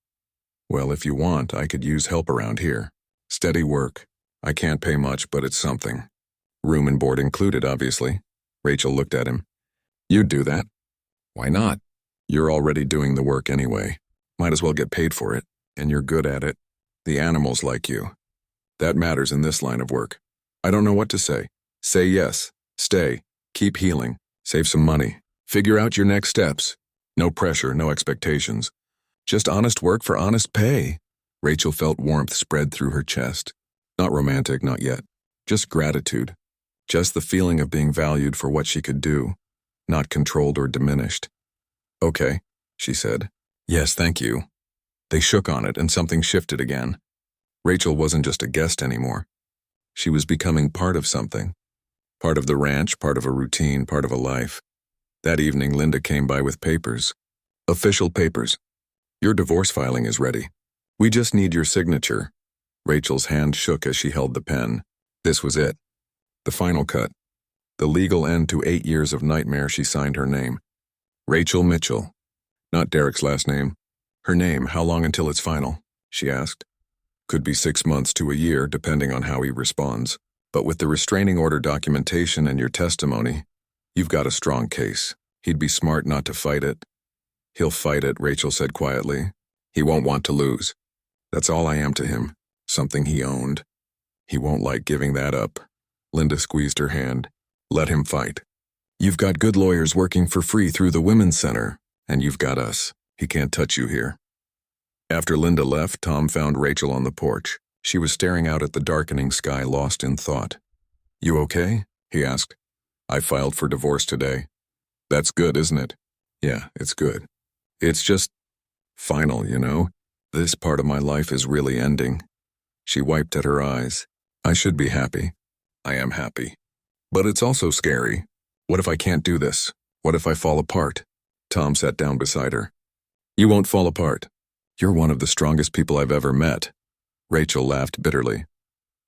Well, if you want, I could use help around here. Steady work. I can't pay much, but it's something. Room and board included, obviously." Rachel looked at him. "You'd do that." "Why not? You're already doing the work anyway. Might as well get paid for it, and you're good at it. The animals like you. That matters in this line of work. I don't know what to say. Say yes. Stay. Keep healing. Save some money. Figure out your next steps. No pressure, no expectations. Just honest work for honest pay." Rachel felt warmth spread through her chest. Not romantic, not yet. Just gratitude. Just the feeling of being valued for what she could do, not controlled or diminished. "Okay," she said. "Yes, thank you." They shook on it and something shifted again. Rachel wasn't just a guest anymore. She was becoming part of something. Part of the ranch, part of a routine, part of a life. That evening, Linda came by with papers. Official papers. "Your divorce filing is ready. We just need your signature." Rachel's hand shook as she held the pen. This was it. The final cut. The legal end to 8 years of nightmare. She signed her name. Rachel Mitchell. Not Derek's last name. Her name. "How long until it's final?" she asked. "Could be 6 months to a year, depending on how he responds. But with the restraining order documentation and your testimony, you've got a strong case. He'd be smart not to fight it." "He'll fight it," Rachel said quietly. "He won't want to lose. That's all I am to him. Something he owned. He won't like giving that up." Linda squeezed her hand. "Let him fight. You've got good lawyers working for free through the Women's Center, and you've got us. He can't touch you here." After Linda left, Tom found Rachel on the porch. She was staring out at the darkening sky, lost in thought. "You okay?" he asked. "I filed for divorce today." "That's good, isn't it?" "Yeah, it's good. It's just final, you know? This part of my life is really ending." She wiped at her eyes. "I should be happy. I am happy. But it's also scary. What if I can't do this? What if I fall apart?" Tom sat down beside her. "You won't fall apart. You're one of the strongest people I've ever met." Rachel laughed bitterly.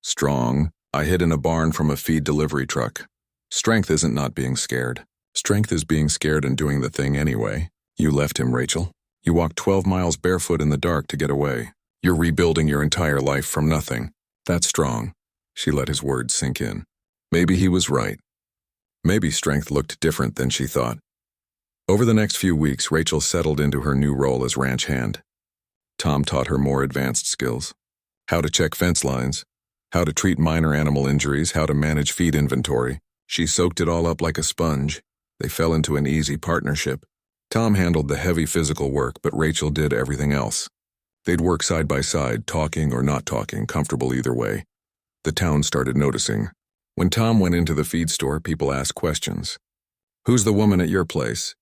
"Strong? I hid in a barn from a feed delivery truck. Strength isn't not being scared. Strength is being scared and doing the thing anyway. You left him, Rachel. You walked 12 miles barefoot in the dark to get away. You're rebuilding your entire life from nothing. That's strong." She let his words sink in. Maybe he was right. Maybe strength looked different than she thought. Over the next few weeks, Rachel settled into her new role as ranch hand. Tom taught her more advanced skills. How to check fence lines, how to treat minor animal injuries, how to manage feed inventory. She soaked it all up like a sponge. They fell into an easy partnership. Tom handled the heavy physical work, but Rachel did everything else. They'd work side by side, talking or not talking, comfortable either way. The town started noticing. When Tom went into the feed store, people asked questions. "Who's the woman at your place?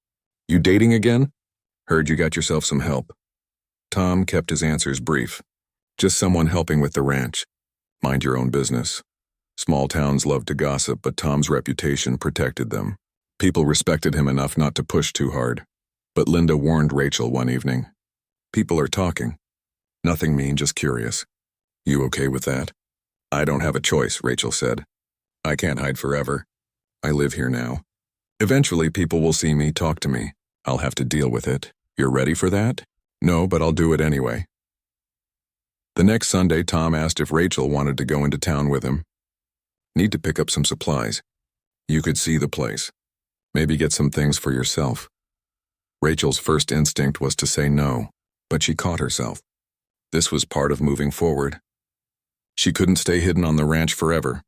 You dating again? Heard you got yourself some help." Tom kept his answers brief. Just someone helping with the ranch. Mind your own business. Small towns love to gossip, but Tom's reputation protected them. People respected him enough not to push too hard. But Linda warned Rachel one evening. "People are talking. Nothing mean, just curious. You okay with that?" "I don't have a choice," Rachel said. "I can't hide forever. I live here now. Eventually people will see me, talk to me. I'll have to deal with it. You're ready for that?" "No, but I'll do it anyway." The next Sunday, Tom asked if Rachel wanted to go into town with him. "Need to pick up some supplies. You could see the place. Maybe get some things for yourself." Rachel's first instinct was to say no, but she caught herself. This was part of moving forward. She couldn't stay hidden on the ranch forever.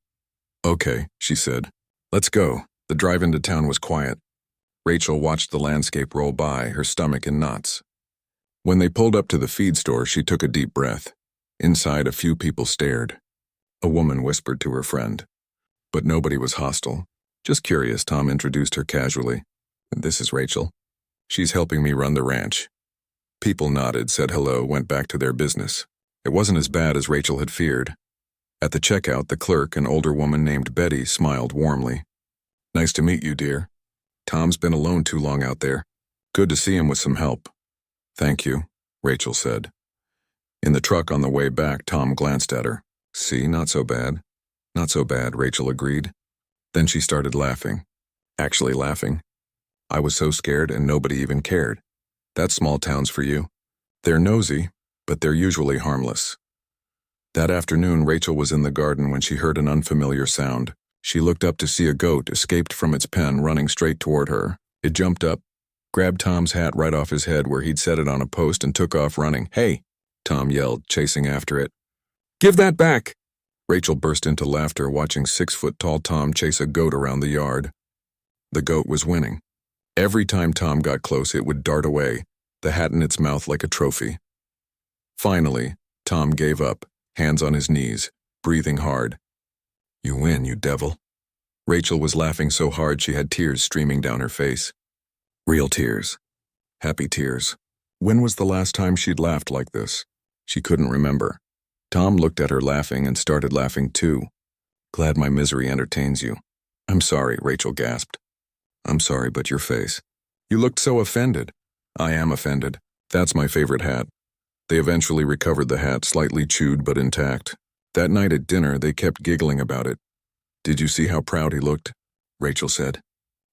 "Okay," she said. "Let's go." The drive into town was quiet. Rachel watched the landscape roll by, her stomach in knots. When they pulled up to the feed store, she took a deep breath. Inside, a few people stared. A woman whispered to her friend. But nobody was hostile. Just curious, Tom introduced her casually. "This is Rachel. She's helping me run the ranch." People nodded, said hello, went back to their business. It wasn't as bad as Rachel had feared. At the checkout, the clerk, an older woman named Betty, smiled warmly. "Nice to meet you, dear. Tom's been alone too long out there. Good to see him with some help." "Thank you," Rachel said. In the truck on the way back, Tom glanced at her. "See, not so bad." "Not so bad," Rachel agreed. Then she started laughing. Actually laughing. "I was so scared and nobody even cared. That's small towns for you. They're nosy, but they're usually harmless." That afternoon, Rachel was in the garden when she heard an unfamiliar sound. She looked up to see a goat escaped from its pen running straight toward her. It jumped up, grabbed Tom's hat right off his head where he'd set it on a post and took off running. "Hey!" Tom yelled, chasing after it. "Give that back!" Rachel burst into laughter watching 6-foot-tall Tom chase a goat around the yard. The goat was winning. Every time Tom got close, it would dart away, the hat in its mouth like a trophy. Finally, Tom gave up, hands on his knees, breathing hard. "You win, you devil." Rachel was laughing so hard she had tears streaming down her face. Real tears. Happy tears. When was the last time she'd laughed like this? She couldn't remember. Tom looked at her laughing and started laughing too. "Glad my misery entertains you." "I'm sorry," Rachel gasped. "I'm sorry, but your face. You looked so offended." "I am offended. That's my favorite hat." They eventually recovered the hat, slightly chewed but intact. That night at dinner, they kept giggling about it. "Did you see how proud he looked?" Rachel said.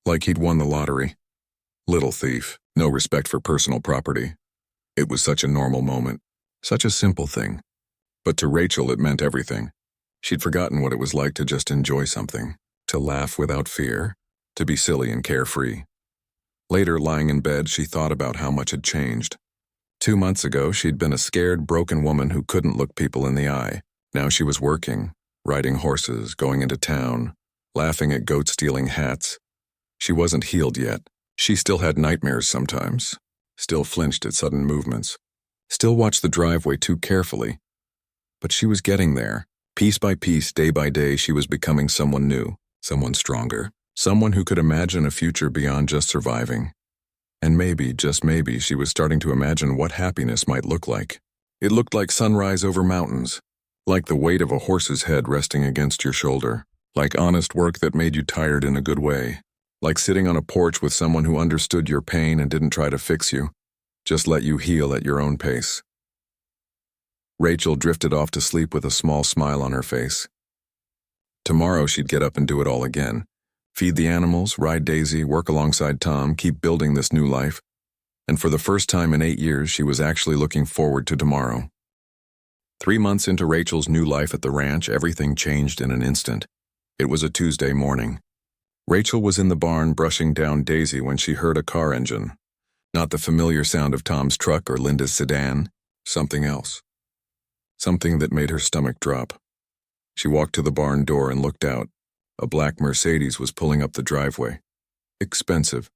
"Like he'd won the lottery." Little thief, no respect for personal property. It was such a normal moment, such a simple thing. But to Rachel, it meant everything. She'd forgotten what it was like to just enjoy something, to laugh without fear, to be silly and carefree. Later, lying in bed, she thought about how much had changed. 2 months ago, she'd been a scared, broken woman who couldn't look people in the eye. Now she was working, riding horses, going into town, laughing at goats stealing hats. She wasn't healed yet. She still had nightmares sometimes, still flinched at sudden movements, still watched the driveway too carefully. But she was getting there. Piece by piece, day by day, she was becoming someone new, someone stronger, someone who could imagine a future beyond just surviving. And maybe, just maybe, she was starting to imagine what happiness might look like. It looked like sunrise over mountains, like the weight of a horse's head resting against your shoulder, like honest work that made you tired in a good way, like sitting on a porch with someone who understood your pain and didn't try to fix you, just let you heal at your own pace. Rachel drifted off to sleep with a small smile on her face. Tomorrow she'd get up and do it all again. Feed the animals, ride Daisy, work alongside Tom, keep building this new life. And for the first time in 8 years, she was actually looking forward to tomorrow. 3 months into Rachel's new life at the ranch, everything changed in an instant. It was a Tuesday morning. Rachel was in the barn brushing down Daisy when she heard a car engine. Not the familiar sound of Tom's truck or Linda's sedan, something else. Something that made her stomach drop. She walked to the barn door and looked out. A black Mercedes was pulling up the driveway. Expensive,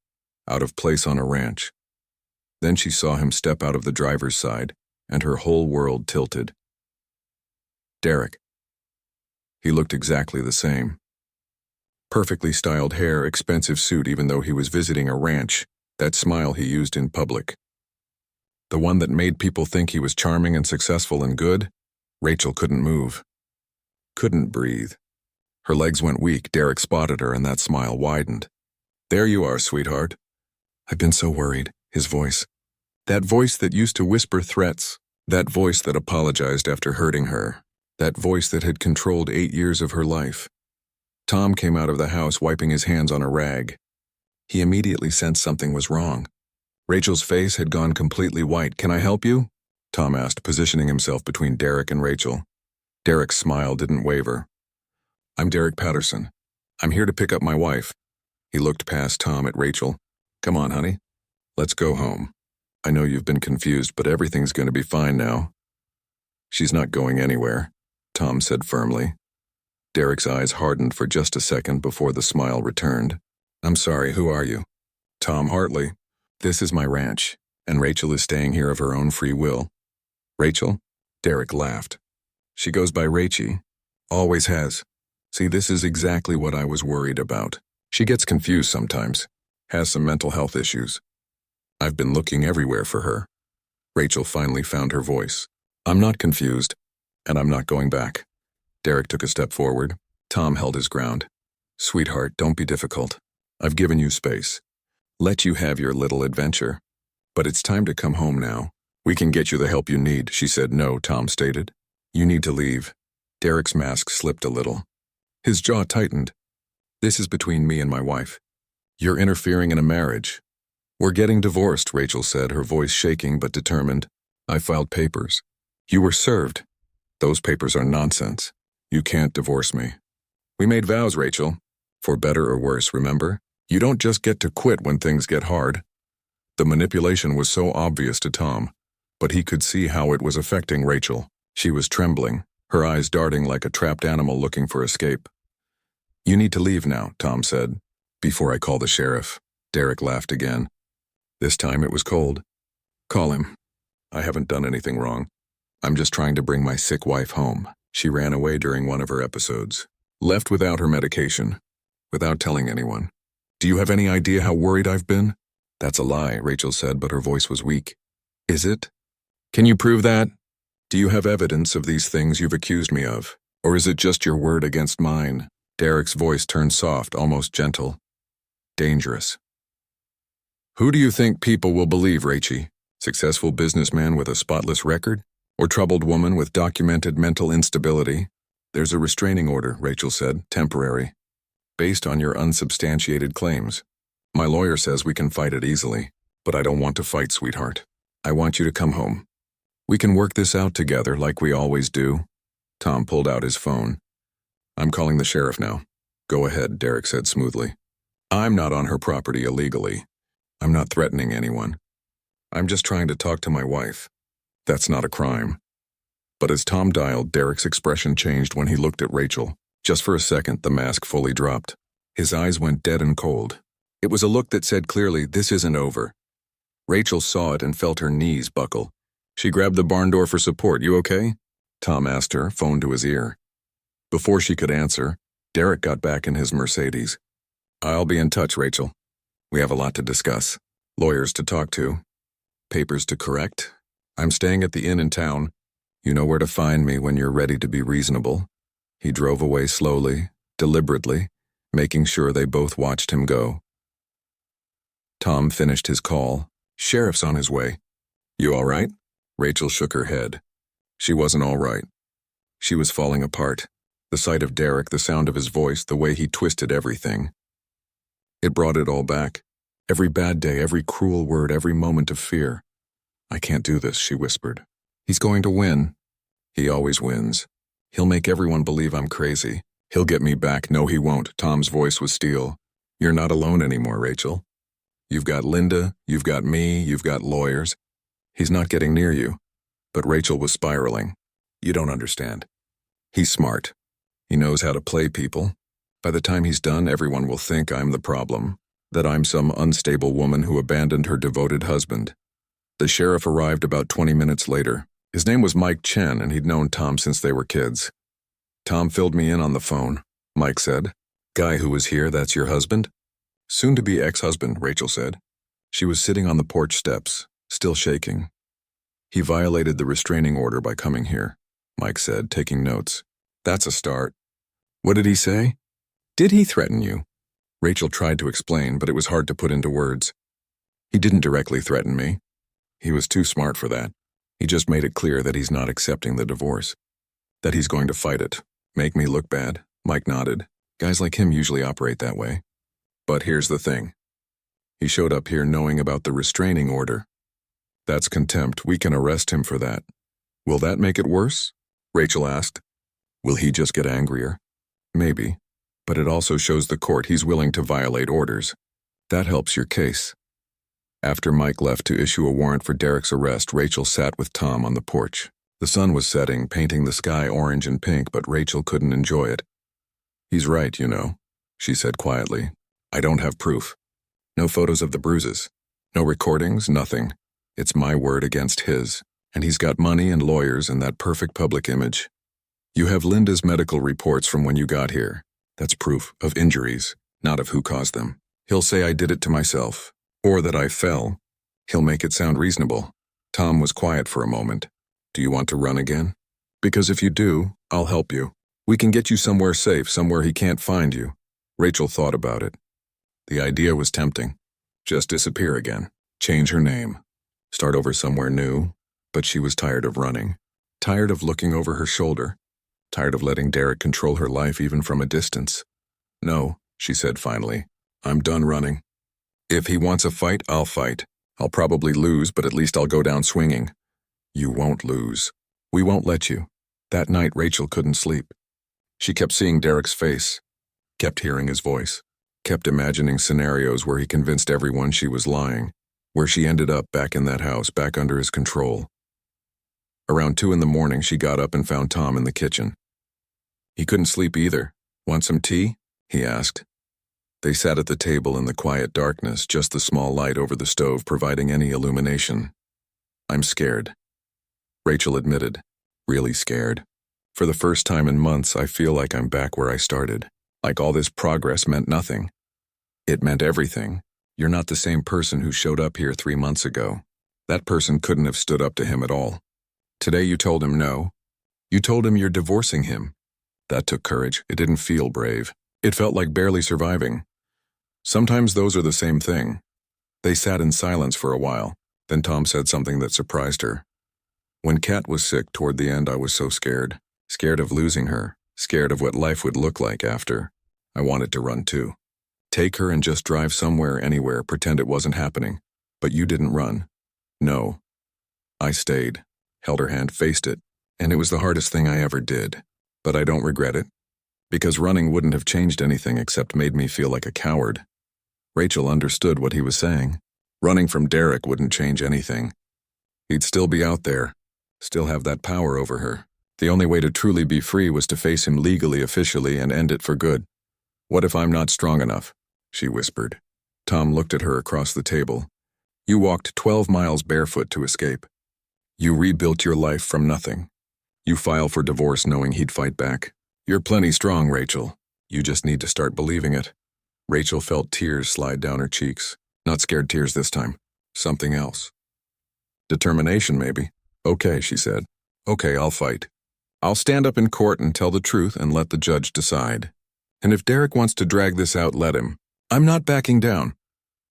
out of place on a ranch. Then she saw him step out of the driver's side, and her whole world tilted. Derek. He looked exactly the same. Perfectly styled hair, expensive suit even though he was visiting a ranch, that smile he used in public. The one that made people think he was charming and successful and good. Rachel couldn't move. Couldn't breathe. Her legs went weak. Derek spotted her and that smile widened. There you are, sweetheart. I've been so worried. His voice. That voice that used to whisper threats. That voice that apologized after hurting her. That voice that had controlled 8 years of her life. Tom came out of the house wiping his hands on a rag. He immediately sensed something was wrong. Rachel's face had gone completely white. Can I help you? Tom asked, positioning himself between Derek and Rachel. Derek's smile didn't waver. I'm Derek Patterson. I'm here to pick up my wife. He looked past Tom at Rachel. Come on, honey. Let's go home. I know you've been confused, but everything's going to be fine now. She's not going anywhere, Tom said firmly. Derek's eyes hardened for just a second before the smile returned. I'm sorry, who are you? Tom Hartley. This is my ranch, and Rachel is staying here of her own free will. Rachel? Derek laughed. She goes by Rachie. Always has. See, this is exactly what I was worried about. She gets confused sometimes. Has some mental health issues. I've been looking everywhere for her. Rachel finally found her voice. I'm not confused, and I'm not going back. Derek took a step forward. Tom held his ground. Sweetheart, don't be difficult. I've given you space. Let you have your little adventure. But it's time to come home now. We can get you the help you need, she said. No, Tom stated. You need to leave. Derek's mask slipped a little. His jaw tightened. This is between me and my wife. You're interfering in a marriage. We're getting divorced, Rachel said, her voice shaking but determined. I filed papers. You were served. Those papers are nonsense. You can't divorce me. We made vows, Rachel. For better or worse, remember? You don't just get to quit when things get hard. The manipulation was so obvious to Tom, but he could see how it was affecting Rachel. She was trembling, her eyes darting like a trapped animal looking for escape. You need to leave now, Tom said. Before I call the sheriff. Derek laughed again. This time it was cold. Call him. I haven't done anything wrong. I'm just trying to bring my sick wife home. She ran away during one of her episodes. Left without her medication. Without telling anyone. Do you have any idea how worried I've been? That's a lie, Rachel said, but her voice was weak. Is it? Can you prove that? Do you have evidence of these things you've accused me of? Or is it just your word against mine? Derek's voice turned soft, almost gentle. Dangerous. Who do you think people will believe, Rachie? Successful businessman with a spotless record? Or troubled woman with documented mental instability? There's a restraining order, Rachel said, temporary. Based on your unsubstantiated claims. My lawyer says we can fight it easily, but I don't want to fight, sweetheart. I want you to come home. We can work this out together like we always do. Tom pulled out his phone. I'm calling the sheriff now. Go ahead, Derek said smoothly. I'm not on her property illegally. I'm not threatening anyone. I'm just trying to talk to my wife. That's not a crime. But as Tom dialed, Derek's expression changed when he looked at Rachel. Just for a second, the mask fully dropped. His eyes went dead and cold. It was a look that said clearly, this isn't over. Rachel saw it and felt her knees buckle. She grabbed the barn door for support. You okay? Tom asked her, phone to his ear. Before she could answer, Derek got back in his Mercedes. I'll be in touch, Rachel. We have a lot to discuss. Lawyers to talk to. Papers to correct. I'm staying at the inn in town. You know where to find me when you're ready to be reasonable. He drove away slowly, deliberately, making sure they both watched him go. Tom finished his call. Sheriff's on his way. You all right? Rachel shook her head. She wasn't all right. She was falling apart. The sight of Derek, the sound of his voice, the way he twisted everything. It brought it all back. Every bad day, every cruel word, every moment of fear. I can't do this, she whispered. He's going to win. He always wins. He'll make everyone believe I'm crazy. He'll get me back. No, he won't. Tom's voice was steel. You're not alone anymore, Rachel. You've got Linda, you've got me, you've got lawyers. He's not getting near you. But Rachel was spiraling. You don't understand. He's smart. He knows how to play people. By the time he's done, everyone will think I'm the problem, that I'm some unstable woman who abandoned her devoted husband. The sheriff arrived about 20 minutes later. His name was Mike Chen, and he'd known Tom since they were kids. Tom filled me in on the phone, Mike said. Guy who was here, that's your husband? Soon-to-be ex-husband, Rachel said. She was sitting on the porch steps, still shaking. He violated the restraining order by coming here, Mike said, taking notes. That's a start. What did he say? Did he threaten you? Rachel tried to explain, but it was hard to put into words. He didn't directly threaten me. He was too smart for that. He just made it clear that he's not accepting the divorce. That he's going to fight it. Make me look bad. Mike nodded. Guys like him usually operate that way. But here's the thing. He showed up here knowing about the restraining order. That's contempt. We can arrest him for that. Will that make it worse? Rachel asked. Will he just get angrier? Maybe. But it also shows the court he's willing to violate orders. That helps your case. After Mike left to issue a warrant for Derek's arrest, Rachel sat with Tom on the porch. The sun was setting, painting the sky orange and pink, but Rachel couldn't enjoy it. He's right, you know, she said quietly. I don't have proof. No photos of the bruises. No recordings, nothing. It's my word against his. And he's got money and lawyers and that perfect public image. You have Linda's medical reports from when you got here. That's proof of injuries, not of who caused them. He'll say I did it to myself, or that I fell. He'll make it sound reasonable. Tom was quiet for a moment. Do you want to run again? Because if you do, I'll help you. We can get you somewhere safe, somewhere he can't find you. Rachel thought about it. The idea was tempting. Just disappear again. Change her name. Start over somewhere new. But she was tired of running. Tired of looking over her shoulder. Tired of letting Derek control her life even from a distance. No, she said finally. I'm done running. If he wants a fight, I'll fight. I'll probably lose, but at least I'll go down swinging. You won't lose. We won't let you. That night, Rachel couldn't sleep. She kept seeing Derek's face, kept hearing his voice, kept imagining scenarios where he convinced everyone she was lying, where she ended up back in that house, back under his control. Around 2 a.m, she got up and found Tom in the kitchen. He couldn't sleep either. Want some tea? He asked. They sat at the table in the quiet darkness, just the small light over the stove providing any illumination. I'm scared, Rachel admitted. Really scared. For the first time in months, I feel like I'm back where I started. Like all this progress meant nothing. It meant everything. You're not the same person who showed up here 3 months ago. That person couldn't have stood up to him at all. Today you told him no. You told him you're divorcing him. That took courage. It didn't feel brave. It felt like barely surviving. Sometimes those are the same thing. They sat in silence for a while. Then Tom said something that surprised her. When Kat was sick toward the end, I was so scared. Scared of losing her. Scared of what life would look like after. I wanted to run too. Take her and just drive somewhere, anywhere, pretend it wasn't happening. But you didn't run. No. I stayed. Held her hand, faced it. And it was the hardest thing I ever did. But I don't regret it. Because running wouldn't have changed anything except made me feel like a coward. Rachel understood what he was saying. Running from Derek wouldn't change anything. He'd still be out there. Still have that power over her. The only way to truly be free was to face him legally, officially, and end it for good. What if I'm not strong enough? She whispered. Tom looked at her across the table. You walked 12 miles barefoot to escape. You rebuilt your life from nothing. You filed for divorce knowing he'd fight back. You're plenty strong, Rachel. You just need to start believing it. Rachel felt tears slide down her cheeks. Not scared tears this time. Something else. Determination, maybe. Okay, she said. Okay, I'll fight. I'll stand up in court and tell the truth and let the judge decide. And if Derek wants to drag this out, let him. I'm not backing down.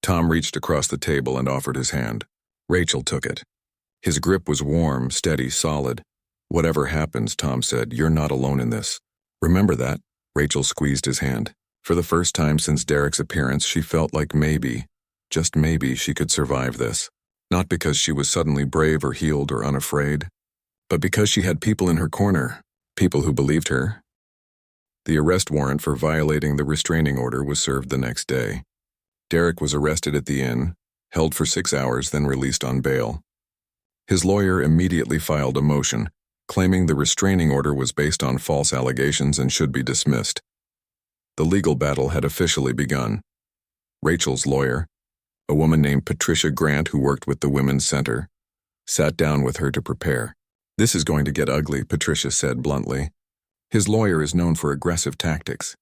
Tom reached across the table and offered his hand. Rachel took it. His grip was warm, steady, solid. Whatever happens, Tom said, you're not alone in this. Remember that? Rachel squeezed his hand. For the first time since Derek's appearance, she felt like maybe, just maybe, she could survive this. Not because she was suddenly brave or healed or unafraid, but because she had people in her corner, people who believed her. The arrest warrant for violating the restraining order was served the next day. Derek was arrested at the inn, held for 6 hours, then released on bail. His lawyer immediately filed a motion, claiming the restraining order was based on false allegations and should be dismissed. The legal battle had officially begun. Rachel's lawyer, a woman named Patricia Grant who worked with the Women's Center, sat down with her to prepare. "This is going to get ugly," Patricia said bluntly. "His lawyer is known for aggressive tactics.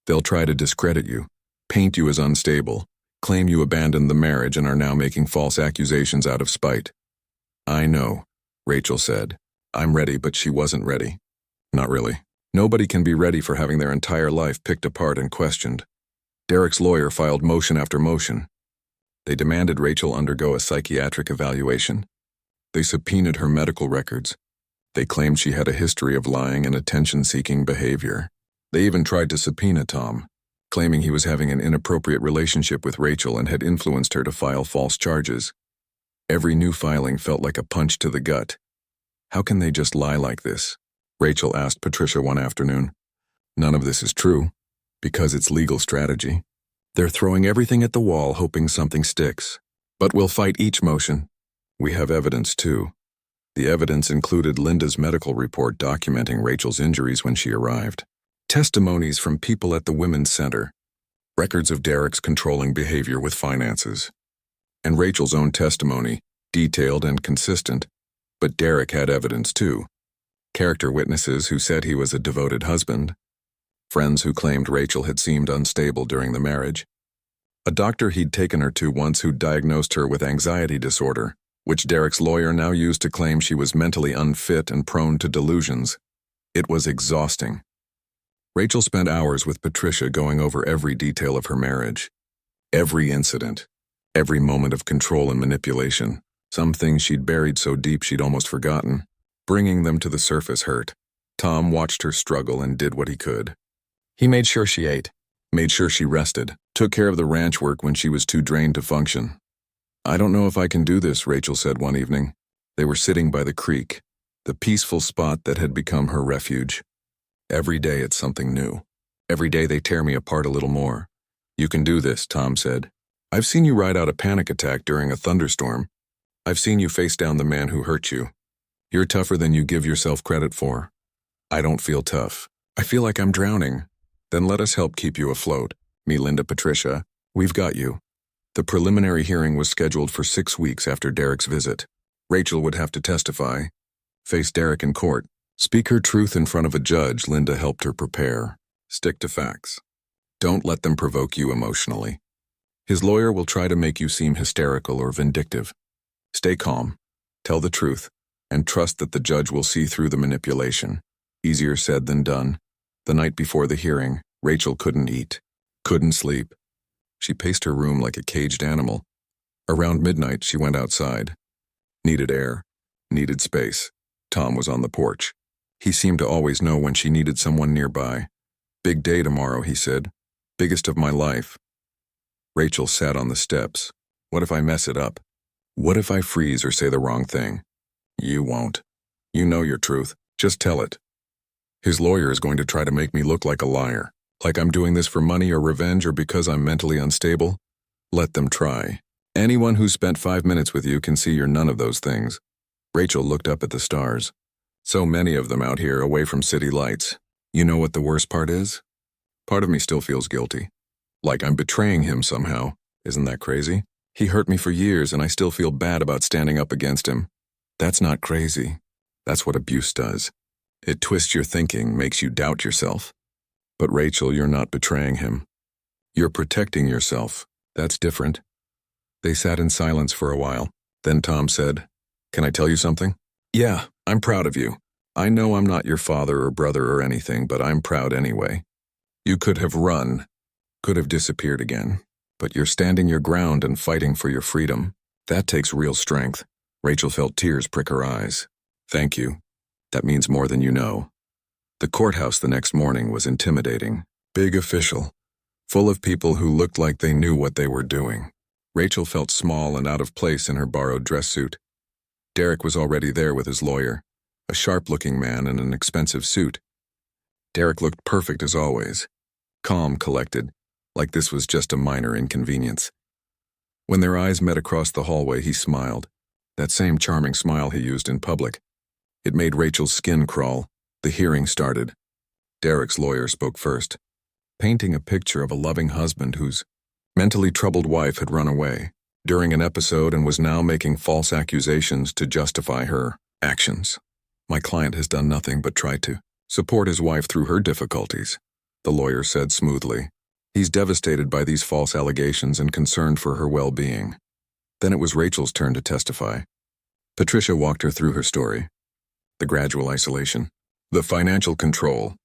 They'll try to discredit you, paint you as unstable, claim you abandoned the marriage and are now making false accusations out of spite." "I know," Rachel said. "I'm ready," but she wasn't ready. Not really. Nobody can be ready for having their entire life picked apart and questioned. Derek's lawyer filed motion after motion. They demanded Rachel undergo a psychiatric evaluation. They subpoenaed her medical records. They claimed she had a history of lying and attention-seeking behavior. They even tried to subpoena Tom, claiming he was having an inappropriate relationship with Rachel and had influenced her to file false charges. Every new filing felt like a punch to the gut. "How can they just lie like this?" Rachel asked Patricia one afternoon. "None of this is true, because it's legal strategy. They're throwing everything at the wall hoping something sticks. But we'll fight each motion. We have evidence too." The evidence included Linda's medical report documenting Rachel's injuries when she arrived, testimonies from people at the Women's Center, records of Derek's controlling behavior with finances, and Rachel's own testimony, detailed and consistent. But Derek had evidence too. Character witnesses who said he was a devoted husband, friends who claimed Rachel had seemed unstable during the marriage, a doctor he'd taken her to once who diagnosed her with anxiety disorder, which Derek's lawyer now used to claim she was mentally unfit and prone to delusions. It was exhausting. Rachel spent hours with Patricia going over every detail of her marriage, every incident, every moment of control and manipulation. Some things she'd buried so deep she'd almost forgotten. Bringing them to the surface hurt. Tom watched her struggle and did what he could. He made sure she ate, made sure she rested, took care of the ranch work when she was too drained to function. "I don't know if I can do this," Rachel said one evening. They were sitting by the creek, the peaceful spot that had become her refuge. "Every day it's something new. Every day they tear me apart a little more." "You can do this," Tom said. "I've seen you ride out a panic attack during a thunderstorm. I've seen you face down the man who hurt you. You're tougher than you give yourself credit for." "I don't feel tough. I feel like I'm drowning." "Then let us help keep you afloat. Me, Linda, Patricia. We've got you." The preliminary hearing was scheduled for 6 weeks after Derek's visit. Rachel would have to testify, face Derek in court, speak her truth in front of a judge. Linda helped her prepare. Stick to facts. Don't let them provoke you emotionally. His lawyer will try to make you seem hysterical or vindictive. Stay calm, tell the truth, and trust that the judge will see through the manipulation. Easier said than done. The night before the hearing, Rachel couldn't eat, couldn't sleep. She paced her room like a caged animal. Around midnight, she went outside. Needed air, needed space. Tom was on the porch. He seemed to always know when she needed someone nearby. "Big day tomorrow," he said. "Biggest of my life." Rachel sat on the steps. "What if I mess it up? What if I freeze or say the wrong thing?" "You won't. You know your truth. Just tell it." "His lawyer is going to try to make me look like a liar, like I'm doing this for money or revenge or because I'm mentally unstable. Let them try. Anyone who's spent 5 minutes with you can see you're none of those things." Rachel looked up at the stars. "So many of them out here away from city lights. You know what the worst part is? Part of me still feels guilty. Like I'm betraying him somehow. Isn't that crazy? He hurt me for years and I still feel bad about standing up against him. That's not crazy. That's what abuse does. It twists your thinking, makes you doubt yourself. But Rachel, you're not betraying him. You're protecting yourself. That's different." They sat in silence for a while. Then Tom said, "Can I tell you something?" "Yeah, I'm proud of you. I know I'm not your father or brother or anything, but I'm proud anyway. You could have run, could have disappeared again, but you're standing your ground and fighting for your freedom. That takes real strength." Rachel felt tears prick her eyes. "Thank you. That means more than you know." The courthouse the next morning was intimidating, big official, full of people who looked like they knew what they were doing. Rachel felt small and out of place in her borrowed dress suit. Derek was already there with his lawyer, a sharp-looking man in an expensive suit. Derek looked perfect as always, calm, collected, like this was just a minor inconvenience. When their eyes met across the hallway, he smiled, that same charming smile he used in public. It made Rachel's skin crawl. The hearing started. Derek's lawyer spoke first, painting a picture of a loving husband whose mentally troubled wife had run away during an episode and was now making false accusations to justify her actions. My client has done nothing but try to support his wife through her difficulties, the lawyer said smoothly. He's devastated by these false allegations and concerned for her well-being. Then it was Rachel's turn to testify. Patricia walked her through her story. The gradual isolation, the financial control,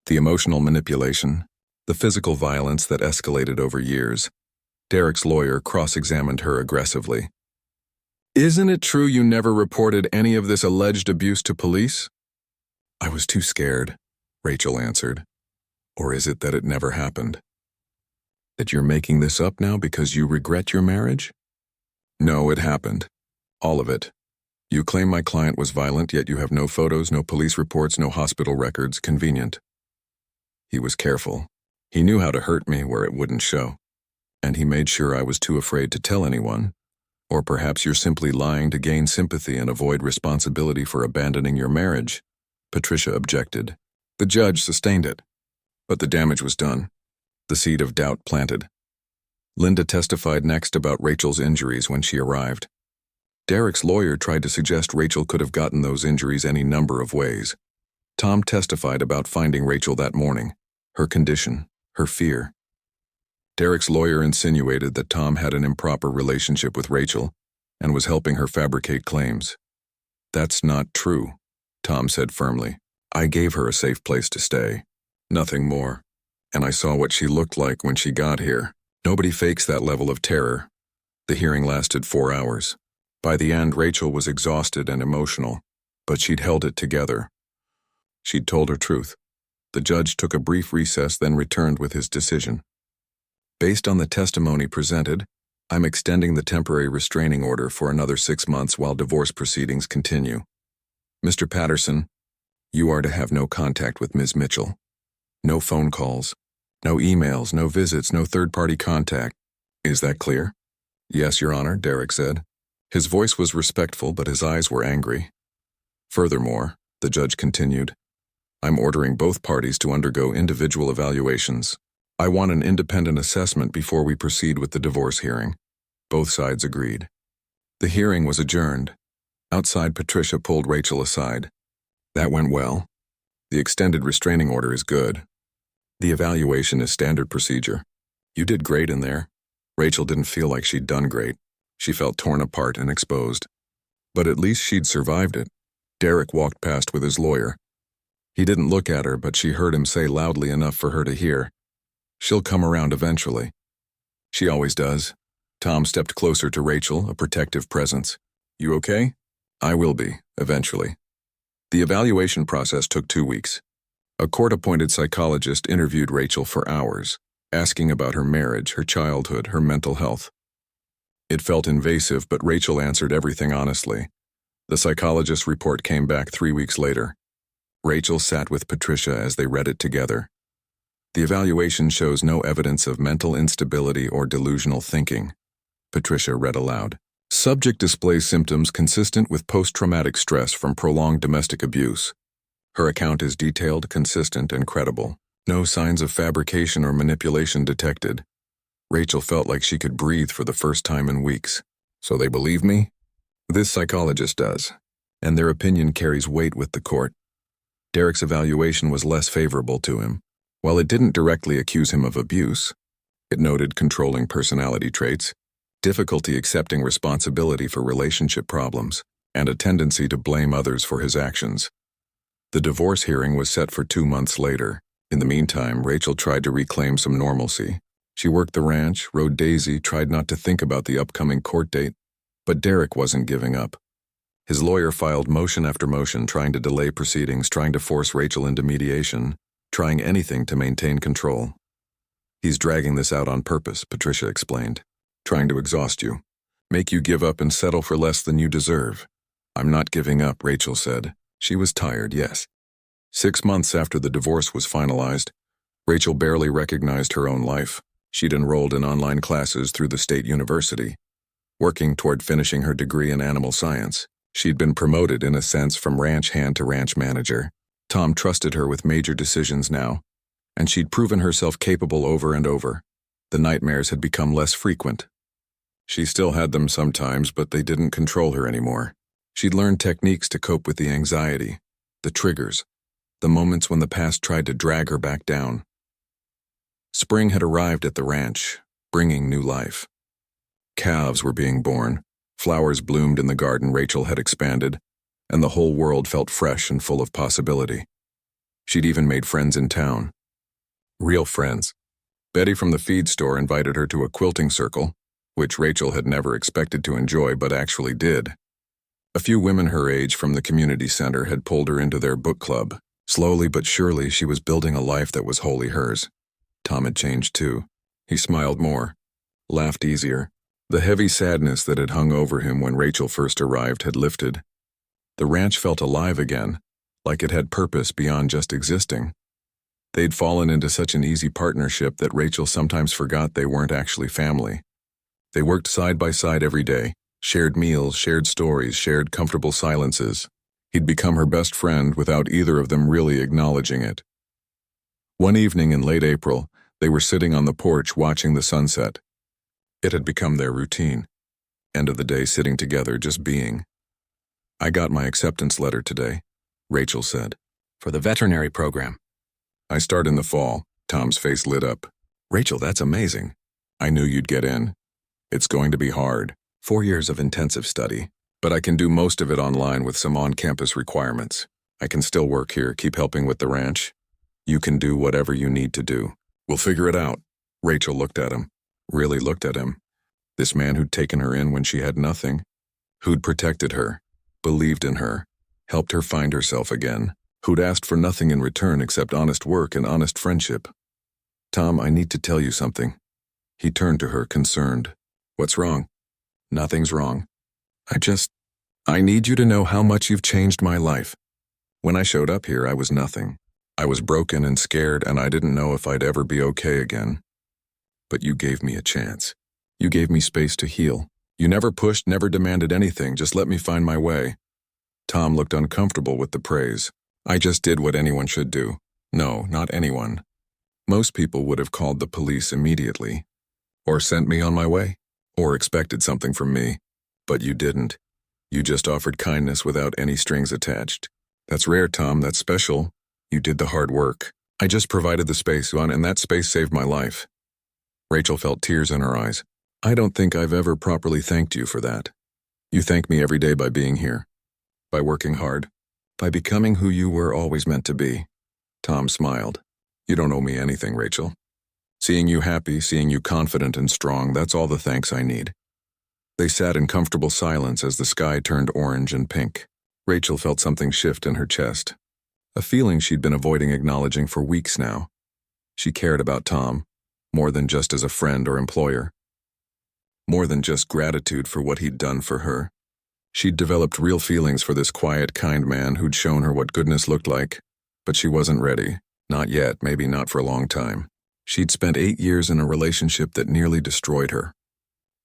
the emotional manipulation, the physical violence that escalated over years. Derek's lawyer cross-examined her aggressively. Isn't it true you never reported any of this alleged abuse to police? I was too scared, Rachel answered. Or is it that it never happened? That you're making this up now because you regret your marriage? No, it happened. All of it. You claim my client was violent, yet you have no photos, no police reports, no hospital records. Convenient. He was careful. He knew how to hurt me where it wouldn't show. And he made sure I was too afraid to tell anyone. Or perhaps you're simply lying to gain sympathy and avoid responsibility for abandoning your marriage. Patricia objected. The judge sustained it. But the damage was done. The seed of doubt planted. Linda testified next about Rachel's injuries when she arrived. Derek's lawyer tried to suggest Rachel could have gotten those injuries any number of ways. Tom testified about finding Rachel that morning, her condition, her fear. Derek's lawyer insinuated that Tom had an improper relationship with Rachel and was helping her fabricate claims. That's not true, Tom said firmly. I gave her a safe place to stay. Nothing more. And I saw what she looked like when she got here. Nobody fakes that level of terror. The hearing lasted 4 hours. By the end, Rachel was exhausted and emotional, but she'd held it together. She'd told her truth. The judge took a brief recess, then returned with his decision. Based on the testimony presented, I'm extending the temporary restraining order for another 6 months while divorce proceedings continue. Mr. Patterson, you are to have no contact with Ms. Mitchell. No phone calls, no emails, no visits, no third-party contact. Is that clear? Yes, Your Honor, Derek said. His voice was respectful, but his eyes were angry. Furthermore, the judge continued, I'm ordering both parties to undergo individual evaluations. I want an independent assessment before we proceed with the divorce hearing. Both sides agreed. The hearing was adjourned. Outside, Patricia pulled Rachel aside. That went well. The extended restraining order is good. The evaluation is standard procedure. You did great in there. Rachel didn't feel like she'd done great. She felt torn apart and exposed. But at least she'd survived it. Derek walked past with his lawyer. He didn't look at her, but she heard him say loudly enough for her to hear, She'll come around eventually. She always does. Tom stepped closer to Rachel, a protective presence. You okay? I will be, eventually. The evaluation process took 2 weeks. A court-appointed psychologist interviewed Rachel for hours, asking about her marriage, her childhood, her mental health. It felt invasive, but Rachel answered everything honestly. The psychologist's report came back 3 weeks later. Rachel sat with Patricia as they read it together. The evaluation shows no evidence of mental instability or delusional thinking. Patricia read aloud. Subject displays symptoms consistent with post-traumatic stress from prolonged domestic abuse. Her account is detailed, consistent, and credible. No signs of fabrication or manipulation detected. Rachel felt like she could breathe for the first time in weeks. So they believe me? This psychologist does, and their opinion carries weight with the court. Derek's evaluation was less favorable to him. While it didn't directly accuse him of abuse, it noted controlling personality traits, difficulty accepting responsibility for relationship problems, and a tendency to blame others for his actions. The divorce hearing was set for 2 months later. In the meantime, Rachel tried to reclaim some normalcy. She worked the ranch, rode Daisy, tried not to think about the upcoming court date, but Derek wasn't giving up. His lawyer filed motion after motion, trying to delay proceedings, trying to force Rachel into mediation, trying anything to maintain control. He's dragging this out on purpose, Patricia explained. Trying to exhaust you. Make you give up and settle for less than you deserve. I'm not giving up, Rachel said. She was tired, yes. 6 months after the divorce was finalized, Rachel barely recognized her own life. She'd enrolled in online classes through the state university, working toward finishing her degree in animal science. She'd been promoted, in a sense, from ranch hand to ranch manager. Tom trusted her with major decisions now, and she'd proven herself capable over and over. The nightmares had become less frequent. She still had them sometimes, but they didn't control her anymore. She'd learned techniques to cope with the anxiety, the triggers, the moments when the past tried to drag her back down. Spring had arrived at the ranch, bringing new life. Calves were being born, flowers bloomed in the garden Rachel had expanded, and the whole world felt fresh and full of possibility. She'd even made friends in town. Real friends. Betty from the feed store invited her to a quilting circle, which Rachel had never expected to enjoy but actually did. A few women her age from the community center had pulled her into their book club. Slowly but surely she was building a life that was wholly hers. Tom had changed too. He smiled more, laughed easier. The heavy sadness that had hung over him when Rachel first arrived had lifted. The ranch felt alive again, like it had purpose beyond just existing. They'd fallen into such an easy partnership that Rachel sometimes forgot they weren't actually family. They worked side by side every day, shared meals, shared stories, shared comfortable silences. He'd become her best friend without either of them really acknowledging it. One evening in late April, they were sitting on the porch watching the sunset. It had become their routine. End of the day sitting together, just being. "I got my acceptance letter today," Rachel said. "For the veterinary program?" "I start in the fall." Tom's face lit up. "Rachel, that's amazing. I knew you'd get in. It's going to be hard. 4 years of intensive study. But I can do most of it online with some on-campus requirements. I can still work here, keep helping with the ranch. You can do whatever you need to do. We'll figure it out." Rachel looked at him, really looked at him. This man who'd taken her in when she had nothing, who'd protected her, believed in her, helped her find herself again, who'd asked for nothing in return except honest work and honest friendship. "Tom, I need to tell you something." He turned to her, concerned. "What's wrong?" "Nothing's wrong. I need you to know how much you've changed my life. When I showed up here, I was nothing. I was broken and scared, and I didn't know if I'd ever be okay again. But you gave me a chance. You gave me space to heal. You never pushed, never demanded anything, just let me find my way." Tom looked uncomfortable with the praise. "I just did what anyone should do." "No, not anyone. Most people would have called the police immediately, or sent me on my way, or expected something from me. But you didn't. You just offered kindness without any strings attached. That's rare, Tom, that's special. You did the hard work. I just provided the space, and that space saved my life." Rachel felt tears in her eyes. "I don't think I've ever properly thanked you for that. You thank me every day by being here, by working hard, by becoming who you were always meant to be." Tom smiled. "You don't owe me anything, Rachel. Seeing you happy, seeing you confident and strong, that's all the thanks I need." They sat in comfortable silence as the sky turned orange and pink. Rachel felt something shift in her chest, a feeling she'd been avoiding acknowledging for weeks now. She cared about Tom, more than just as a friend or employer. More than just gratitude for what he'd done for her. She'd developed real feelings for this quiet, kind man who'd shown her what goodness looked like, but she wasn't ready. Not yet, maybe not for a long time. She'd spent 8 years in a relationship that nearly destroyed her.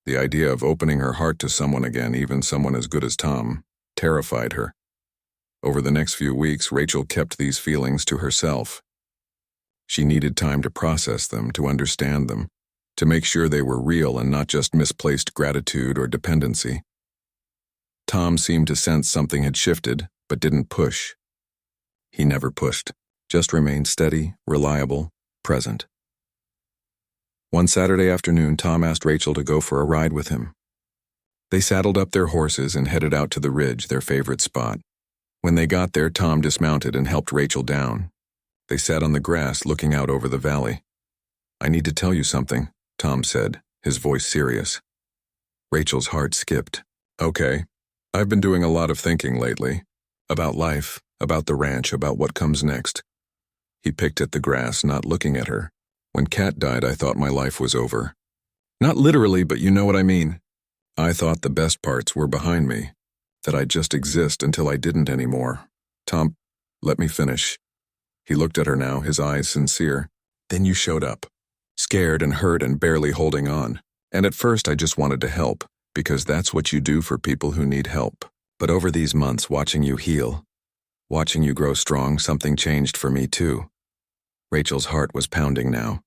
The idea of opening her heart to someone again, even someone as good as Tom, terrified her. Over the next few weeks, Rachel kept these feelings to herself. She needed time to process them, to understand them, to make sure they were real and not just misplaced gratitude or dependency. Tom seemed to sense something had shifted, but didn't push. He never pushed, just remained steady, reliable, present. One Saturday afternoon, Tom asked Rachel to go for a ride with him. They saddled up their horses and headed out to the ridge, their favorite spot. When they got there, Tom dismounted and helped Rachel down. They sat on the grass looking out over the valley. "I need to tell you something," Tom said, his voice serious. Rachel's heart skipped. "Okay. I've been doing a lot of thinking lately. About life, about the ranch, about what comes next." He picked at the grass, not looking at her. "When Kat died, I thought my life was over. Not literally, but you know what I mean. I thought the best parts were behind me, that I'd just exist until I didn't anymore." "Tom, let me finish." He looked at her now, his eyes sincere. Then you showed up. Scared and hurt and barely holding on. And at first I just wanted to help, because that's what you do for people who need help. But over these months, watching you heal, watching you grow strong, something changed for me too. Rachel's heart was pounding now.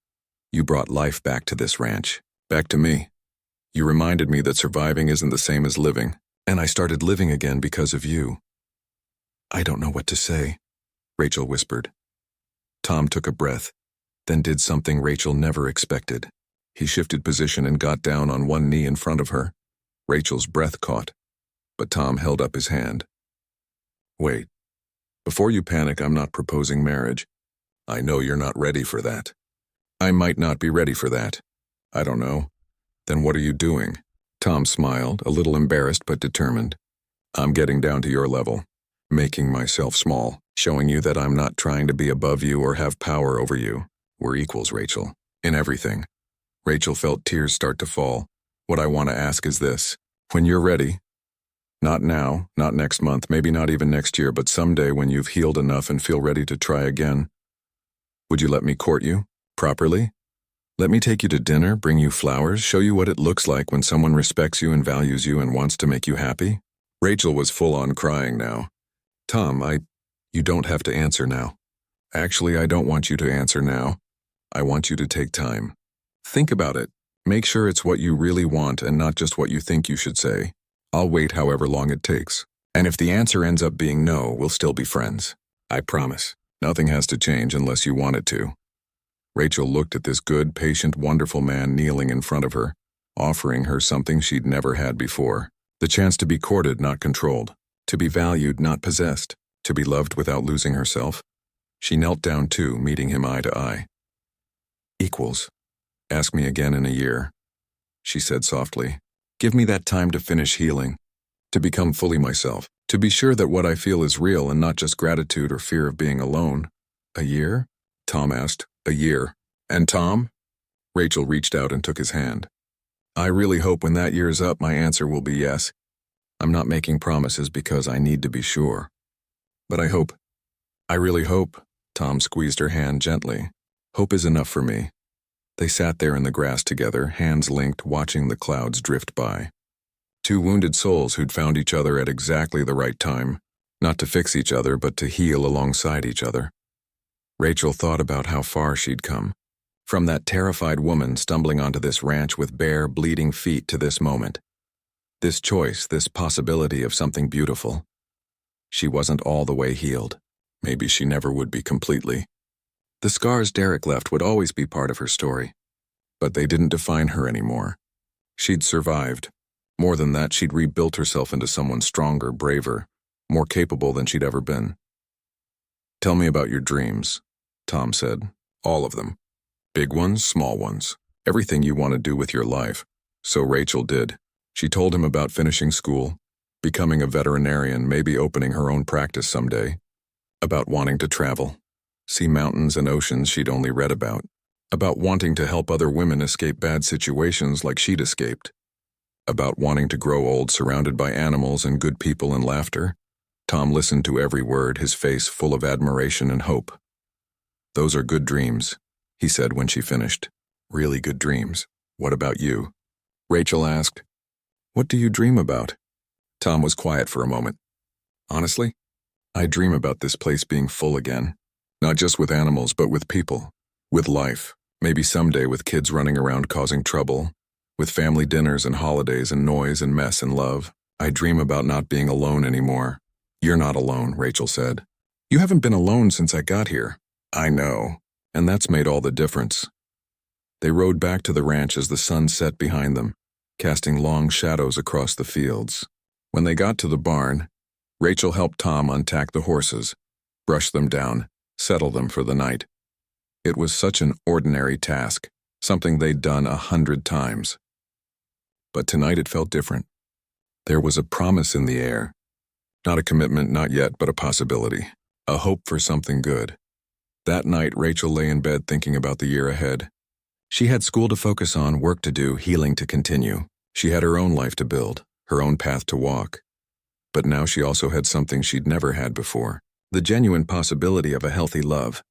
You brought life back to this ranch, back to me. You reminded me that surviving isn't the same as living, and I started living again because of you. I don't know what to say, Rachel whispered. Tom took a breath, then did something Rachel never expected. He shifted position and got down on one knee in front of her. Rachel's breath caught, but Tom held up his hand. Wait. Before you panic, I'm not proposing marriage. I know you're not ready for that. I might not be ready for that. I don't know. Then what are you doing? Tom smiled, a little embarrassed but determined. I'm getting down to your level, making myself small, showing you that I'm not trying to be above you or have power over you. We're equals, Rachel, in everything. Rachel felt tears start to fall. What I want to ask is this. When you're ready, not now, not next month, maybe not even next year, but someday when you've healed enough and feel ready to try again, would you let me court you, properly? Let me take you to dinner, bring you flowers, show you what it looks like when someone respects you and values you and wants to make you happy? Rachel was full on crying now. Tom, you don't have to answer now. Actually, I don't want you to answer now. I want you to take time. Think about it. Make sure it's what you really want and not just what you think you should say. I'll wait however long it takes. And if the answer ends up being no, we'll still be friends. I promise. Nothing has to change unless you want it to. Rachel looked at this good, patient, wonderful man kneeling in front of her, offering her something she'd never had before. The chance to be courted, not controlled. To be valued, not possessed. To be loved without losing herself. She knelt down too, meeting him eye to eye. Equals. Ask me again in a year, she said softly. Give me that time to finish healing, to become fully myself, to be sure that what I feel is real and not just gratitude or fear of being alone. A year? Tom asked. A year. And Tom? Rachel reached out and took his hand. I really hope when that year's up my answer will be yes. I'm not making promises because I need to be sure. But I hope. I really hope. Tom squeezed her hand gently. Hope is enough for me. They sat there in the grass together, hands linked, watching the clouds drift by. Two wounded souls who'd found each other at exactly the right time, not to fix each other, but to heal alongside each other. Rachel thought about how far she'd come. From that terrified woman stumbling onto this ranch with bare, bleeding feet to this moment. This choice, this possibility of something beautiful. She wasn't all the way healed. Maybe she never would be completely. The scars Derek left would always be part of her story. But they didn't define her anymore. She'd survived. More than that, she'd rebuilt herself into someone stronger, braver, more capable than she'd ever been. Tell me about your dreams, Tom said. All of them. Big ones, small ones. Everything you want to do with your life. So Rachel did. She told him about finishing school, becoming a veterinarian, maybe opening her own practice someday. About wanting to travel. See mountains and oceans she'd only read about wanting to help other women escape bad situations like she'd escaped, about wanting to grow old surrounded by animals and good people and laughter. Tom listened to every word, his face full of admiration and hope. Those are good dreams, he said when she finished. Really good dreams. What about you? Rachel asked. What do you dream about? Tom was quiet for a moment. Honestly, I dream about this place being full again. Not just with animals, but with people. With life. Maybe someday with kids running around causing trouble. With family dinners and holidays and noise and mess and love. I dream about not being alone anymore. You're not alone, Rachel said. You haven't been alone since I got here. I know. And that's made all the difference. They rode back to the ranch as the sun set behind them, casting long shadows across the fields. When they got to the barn, Rachel helped Tom untack the horses, brush them down, settle them for the night. It was such an ordinary task, something they'd done 100 times. But tonight it felt different. There was a promise in the air. Not a commitment, not yet, but a possibility. A hope for something good. That night, Rachel lay in bed thinking about the year ahead. She had school to focus on, work to do, healing to continue. She had her own life to build, her own path to walk. But now she also had something she'd never had before. The genuine possibility of a healthy love.